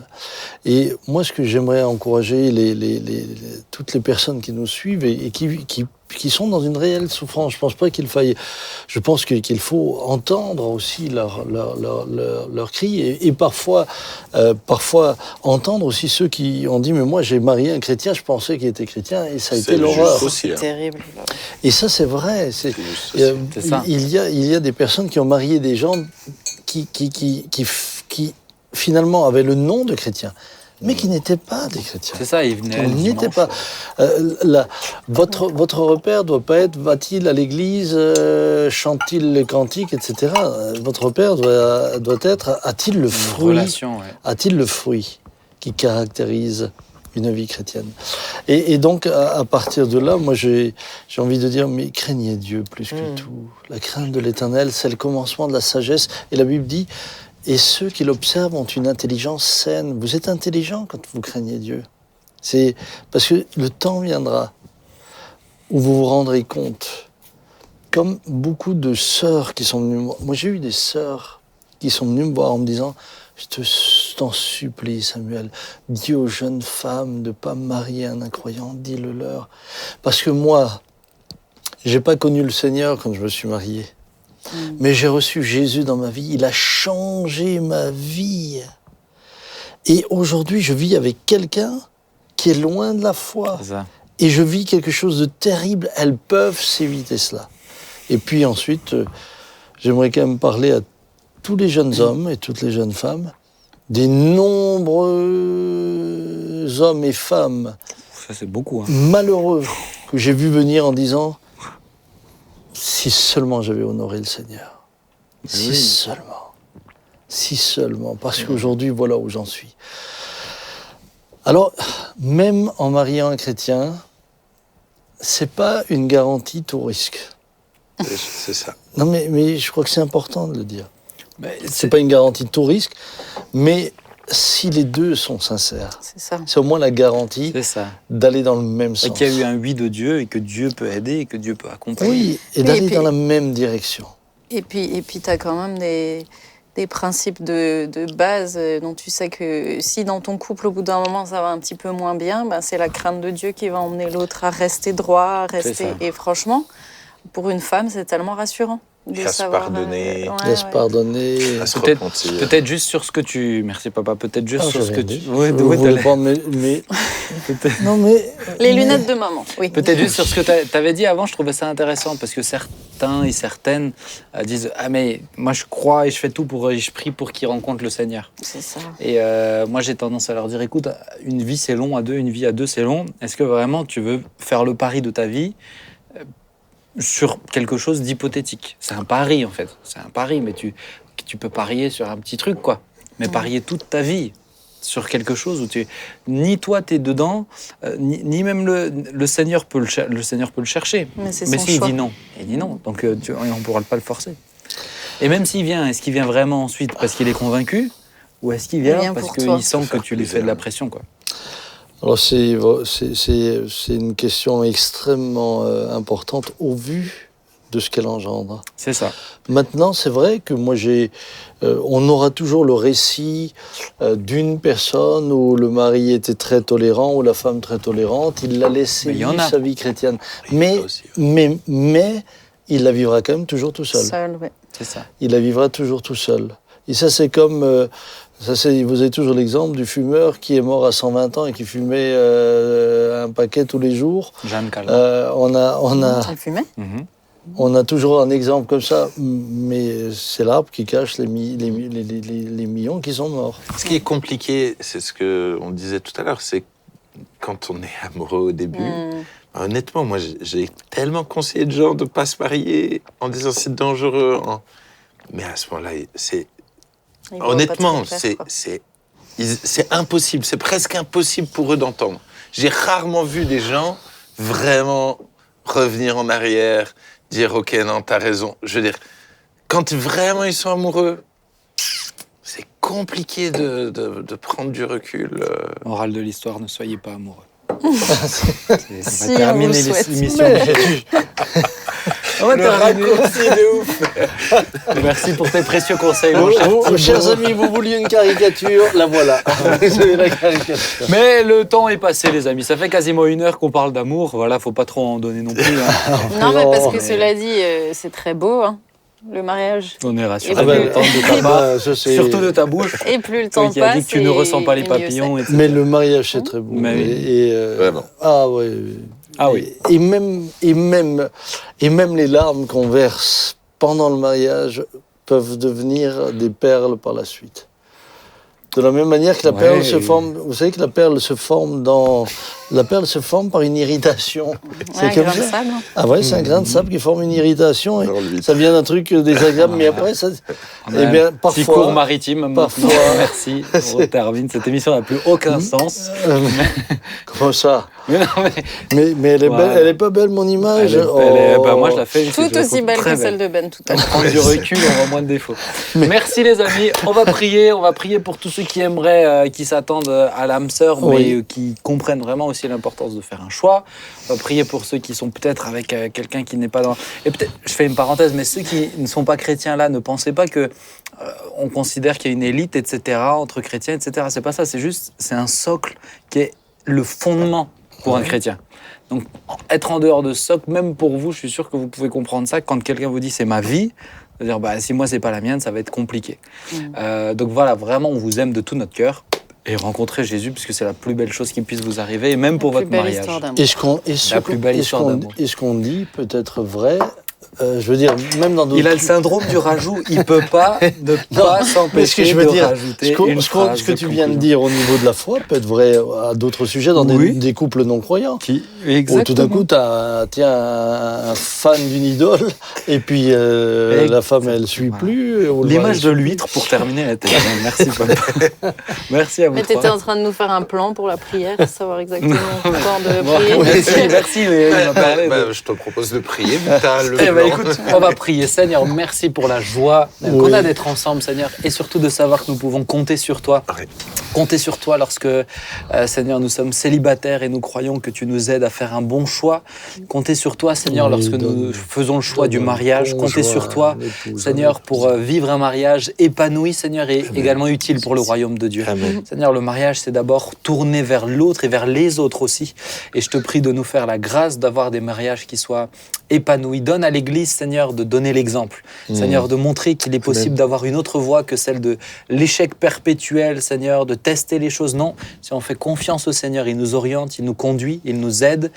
Speaker 2: Et moi, ce que j'aimerais encourager toutes les personnes qui nous suivent et qui qui sont dans une réelle souffrance. Je pense pas qu'il faille. Je pense qu'il faut entendre aussi leur cri et parfois entendre aussi ceux qui ont dit mais moi j'ai marié un chrétien, je pensais qu'il était chrétien et ça a été l'horreur.
Speaker 3: C'est terrible.
Speaker 2: Et ça c'est vrai.
Speaker 1: ça.
Speaker 2: Il y a des personnes qui ont marié des gens qui finalement avaient le nom de chrétiens, mais qui n'étaient pas des chrétiens.
Speaker 1: C'est ça, ils venaient le
Speaker 2: n'étaient
Speaker 1: dimanche.
Speaker 2: pas. Votre repère doit pas être va-t-il à l'église, chante-t-il les cantiques, etc. Votre repère doit être a-t-il le fruit,
Speaker 1: relation, ouais.
Speaker 2: a-t-il le fruit qui caractérise une vie chrétienne. Et donc à partir de là, moi j'ai envie de dire mais craignez Dieu plus que tout. La crainte de l'Éternel, c'est le commencement de la sagesse. Et la Bible dit et ceux qui l'observent ont une intelligence saine. Vous êtes intelligent quand vous craignez Dieu. C'est parce que le temps viendra où vous vous rendrez compte, comme beaucoup de sœurs qui sont venues me voir. Moi, j'ai eu des sœurs qui sont venues me voir en me disant « Je t'en supplie, Samuel, dis aux jeunes femmes de ne pas marier un incroyant, dis-le leur. Parce que moi, j'ai pas connu le Seigneur quand je me suis marié. Mais j'ai reçu Jésus dans ma vie, il a changé ma vie. Et aujourd'hui, je vis avec quelqu'un qui est loin de la foi. Et je vis quelque chose de terrible, elles peuvent s'éviter cela. Et puis ensuite, j'aimerais quand même parler à tous les jeunes hommes et toutes les jeunes femmes, des nombreux hommes et femmes
Speaker 1: ça, c'est beaucoup,
Speaker 2: malheureux que j'ai vus venir en disant si seulement j'avais honoré le Seigneur. Si seulement. Parce qu'aujourd'hui, voilà où j'en suis. Alors, même en mariant un chrétien, c'est pas une garantie tout risque.
Speaker 4: C'est ça.
Speaker 2: Non, mais je crois que c'est important de le dire. C'est pas une garantie tout risque, mais si les deux sont sincères, c'est au moins la garantie d'aller dans le même sens.
Speaker 1: Et qu'il y a eu un oui de Dieu et que Dieu peut aider et que Dieu peut accompagner.
Speaker 2: Oui, et d'aller dans la même direction.
Speaker 3: Et puis tu as quand même des principes de base dont tu sais que si dans ton couple, au bout d'un moment, ça va un petit peu moins bien, ben c'est la crainte de Dieu qui va emmener l'autre à rester droit, à rester... Et franchement, pour une femme, c'est tellement rassurant.
Speaker 4: À se pardonner.
Speaker 2: Laisse pardonner.
Speaker 4: À se repentir.
Speaker 1: Peut-être juste sur ce que tu... Merci papa, peut-être juste sur ce que tu...
Speaker 2: Oui, vous voulez prendre mes... Non, mais...
Speaker 3: Les lunettes de maman, oui.
Speaker 1: Peut-être juste sur ce que tu avais dit avant, je trouvais ça intéressant, parce que certains et certaines disent « Ah mais moi je crois et je fais tout, je prie pour qu'ils rencontrent le Seigneur. »
Speaker 3: C'est ça.
Speaker 1: Et moi j'ai tendance à leur dire « Écoute, une vie c'est long à deux, une vie à deux c'est long. Est-ce que vraiment tu veux faire le pari de ta vie sur quelque chose d'hypothétique. C'est un pari, en fait. C'est un pari, mais tu peux parier sur un petit truc, quoi. Mais parier toute ta vie sur quelque chose où ni toi, t'es dedans, ni même le Seigneur peut le chercher.
Speaker 3: Mais c'est
Speaker 1: son
Speaker 3: choix.
Speaker 1: Il dit non. Il dit non. Donc, on ne pourra pas le forcer. Et même s'il vient, est-ce qu'il vient vraiment ensuite parce qu'il est convaincu ou est-ce qu'il vient parce qu'il sent que tu lui fais de la pression, quoi.
Speaker 2: Alors c'est une question extrêmement importante au vu de ce qu'elle engendre.
Speaker 1: C'est ça.
Speaker 2: Maintenant, c'est vrai que moi on aura toujours le récit d'une personne où le mari était très tolérant, ou la femme très tolérante, il l'a laissé vivre sa vie chrétienne. Mais il la vivra quand même toujours tout seul.
Speaker 3: Ouais.
Speaker 1: C'est ça.
Speaker 2: Il la vivra toujours tout seul. Et ça, c'est comme... vous avez toujours l'exemple du fumeur qui est mort à 120 ans et qui fumait un paquet tous les jours.
Speaker 1: Jeanne Calment.
Speaker 3: Elle fumait.
Speaker 2: On a toujours un exemple comme ça, mais c'est l'arbre qui cache les millions qui sont morts.
Speaker 4: Ce qui est compliqué, c'est ce qu'on disait tout à l'heure, c'est quand on est amoureux au début. Honnêtement, moi, j'ai tellement conseillé de gens de ne pas se marier en disant c'est dangereux. Mais à ce moment-là, honnêtement, c'est impossible. C'est presque impossible pour eux d'entendre. J'ai rarement vu des gens vraiment revenir en arrière, dire « Ok, non, t'as raison ». Je veux dire, quand vraiment ils sont amoureux, c'est compliqué de prendre du recul.
Speaker 1: Morale de l'histoire, ne soyez pas amoureux.
Speaker 3: Si on vous le souhaite.
Speaker 1: On va terminer.
Speaker 4: de ouf.
Speaker 1: Merci pour tes précieux conseils, mon cher
Speaker 2: Vous,
Speaker 1: Thibaut.
Speaker 2: chers amis, vous vouliez une caricature, la voilà. Vous avez la caricature.
Speaker 1: Mais le temps est passé, les amis. Ça fait quasiment 1 heure qu'on parle d'amour. Voilà, faut pas trop en donner non plus. Hein.
Speaker 3: Non, mais parce que
Speaker 1: mais-
Speaker 3: cela dit, c'est très beau, hein, le mariage.
Speaker 1: On est rassurés.
Speaker 3: Ah ben,
Speaker 1: Le temps de ta part,
Speaker 2: ça, c'est-
Speaker 1: surtout de ta bouche.
Speaker 3: Et plus le
Speaker 1: Toi
Speaker 3: temps
Speaker 1: qui as dit
Speaker 3: passe,
Speaker 1: que tu ne ressens pas les
Speaker 3: et mieux
Speaker 1: papillons,
Speaker 3: c'est.
Speaker 1: etc.
Speaker 2: Mais le mariage, c'est très beau.
Speaker 1: Mais oui.
Speaker 4: Vraiment.
Speaker 2: Ah ouais.
Speaker 1: Ah oui.
Speaker 2: Et même les larmes qu'on verse pendant le mariage peuvent devenir des perles par la suite. De la même manière que la
Speaker 1: Ouais.
Speaker 2: perle se forme, vous savez que la perle se forme par une irritation.
Speaker 3: Ouais, un grain de sable.
Speaker 2: Ah ouais, c'est un grain de sable qui forme une irritation. Et
Speaker 4: Dans l'huile.
Speaker 2: ça vient d'un truc désagréable, mais après, ça.
Speaker 1: On a
Speaker 2: Eh bien,
Speaker 1: un petit
Speaker 2: parfois.
Speaker 1: cours maritime.
Speaker 2: parfois-
Speaker 1: Maintenant. Merci. On termine. Cette émission n'a plus aucun sens.
Speaker 2: Comment ça?
Speaker 1: Mais non, mais
Speaker 2: Mais elle est
Speaker 1: Voilà.
Speaker 2: belle, elle est pas belle mon image.
Speaker 1: bah, moi, je la fais.
Speaker 3: Tout aussi belle que celle de Ben tout à l'heure.
Speaker 1: Prendre du recul, on voit moins de défauts. Merci les amis. On va prier pour tous ceux qui aimeraient, qui s'attendent à l'âme sœur, mais
Speaker 2: Oui.
Speaker 1: qui comprennent vraiment aussi l'importance de faire un choix. On va prier pour ceux qui sont peut-être avec quelqu'un qui n'est pas dans. Et peut-être, je fais une parenthèse, mais ceux qui ne sont pas chrétiens là, ne pensez pas que on considère qu'il y a une élite, etc. entre chrétiens, etc. C'est pas ça. C'est juste, c'est un socle qui est le fondement pour un chrétien. Donc, être en dehors de ce socle, même pour vous, je suis sûr que vous pouvez comprendre ça. Quand quelqu'un vous dit c'est ma vie, c'est-à-dire bah, si moi c'est pas la mienne, ça va être compliqué. Donc voilà, vraiment, on vous aime de tout notre cœur. Et rencontrer Jésus, puisque c'est la plus belle chose qui puisse vous arriver, et même pour
Speaker 3: La
Speaker 1: votre
Speaker 3: plus belle
Speaker 1: mariage.
Speaker 3: histoire d'amour.
Speaker 1: La plus belle histoire d'amour.
Speaker 2: Et ce qu'on dit peut être vrai. Je veux dire, même dans d'autres.
Speaker 1: Il a le syndrome du rajout, il peut pas ne pas
Speaker 2: Mais ce que
Speaker 1: s'empêcher
Speaker 2: je
Speaker 1: de
Speaker 2: veux dire,
Speaker 1: rajouter
Speaker 2: ce que tu viens de dire au niveau de la foi peut être vrai à d'autres sujets dans
Speaker 1: Oui.
Speaker 2: des couples non croyants.
Speaker 1: Qui,
Speaker 2: Où tout d'un coup, tu as un fan d'une idole, et puis la femme, elle ne suit
Speaker 1: Voilà.
Speaker 2: plus. ou le
Speaker 1: L'image
Speaker 2: mari
Speaker 1: de
Speaker 2: suit plus.
Speaker 1: l'huître pour terminer la télé. Merci, papa. Merci à vous
Speaker 3: Mais
Speaker 1: trois.
Speaker 3: t'étais en train de nous faire un plan pour la prière, savoir exactement quand de
Speaker 1: Bon,
Speaker 3: prier.
Speaker 1: merci, mais on a parlé de-
Speaker 4: Je te propose de prier, vu que t'as le
Speaker 1: Eh ben,
Speaker 4: blanc.
Speaker 1: écoute, on va prier. Seigneur, merci pour la joie qu'on a d'être ensemble, Seigneur, et surtout de savoir que nous pouvons compter sur toi.
Speaker 4: Oui.
Speaker 1: Compter sur toi lorsque, Seigneur, nous sommes célibataires et nous croyons que tu nous aides à faire un bon choix. Compter sur toi, Seigneur,
Speaker 2: Oui,
Speaker 1: lorsque
Speaker 2: donne-
Speaker 1: nous faisons le choix du
Speaker 2: donne
Speaker 1: mariage.
Speaker 2: un
Speaker 1: Compter
Speaker 2: conjoint,
Speaker 1: sur toi,
Speaker 2: un épouse,
Speaker 1: Seigneur,
Speaker 2: un
Speaker 1: pour
Speaker 2: épouse.
Speaker 1: vivre un mariage épanoui, Seigneur, et également utile pour le royaume de Dieu.
Speaker 4: Amen.
Speaker 1: Seigneur, le mariage, c'est d'abord tourner vers l'autre et vers les autres aussi. Et je te prie de nous faire la grâce d'avoir des mariages qui soient épanouis. Donne à l'Église, Seigneur, de donner l'exemple. Seigneur, de montrer qu'il est possible d'avoir une autre voie que celle de l'échec perpétuel, Seigneur, de tester les choses. Non, si on fait confiance au Seigneur, il nous oriente, il nous conduit, il nous aide.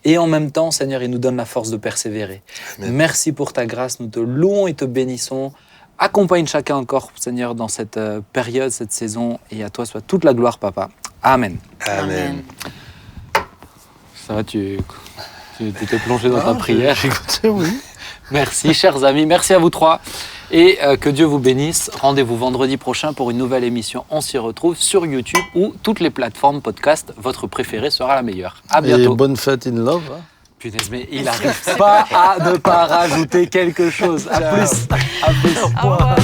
Speaker 1: Et en même temps, Seigneur, il nous donne la force de persévérer.
Speaker 4: Amen.
Speaker 1: Merci pour ta grâce. Nous te louons et te bénissons. Accompagne chacun encore, Seigneur, dans cette période, cette saison. Et à toi soit toute la gloire, Papa. Amen.
Speaker 4: Amen.
Speaker 1: Ça va, tu t'es plongé dans ta prière.
Speaker 2: Écoutez, oui.
Speaker 1: Merci, chers amis. Merci à vous trois. Et que Dieu vous bénisse. Rendez-vous vendredi prochain pour une nouvelle émission. On s'y retrouve sur YouTube ou toutes les plateformes podcast. Votre préférée sera la meilleure. À
Speaker 2: Et
Speaker 1: bientôt.
Speaker 2: bonne fête in love. Hein.
Speaker 1: Punaise, mais il n'arrive pas à ne pas rajouter quelque chose. À plus. À plus.
Speaker 3: Au revoir.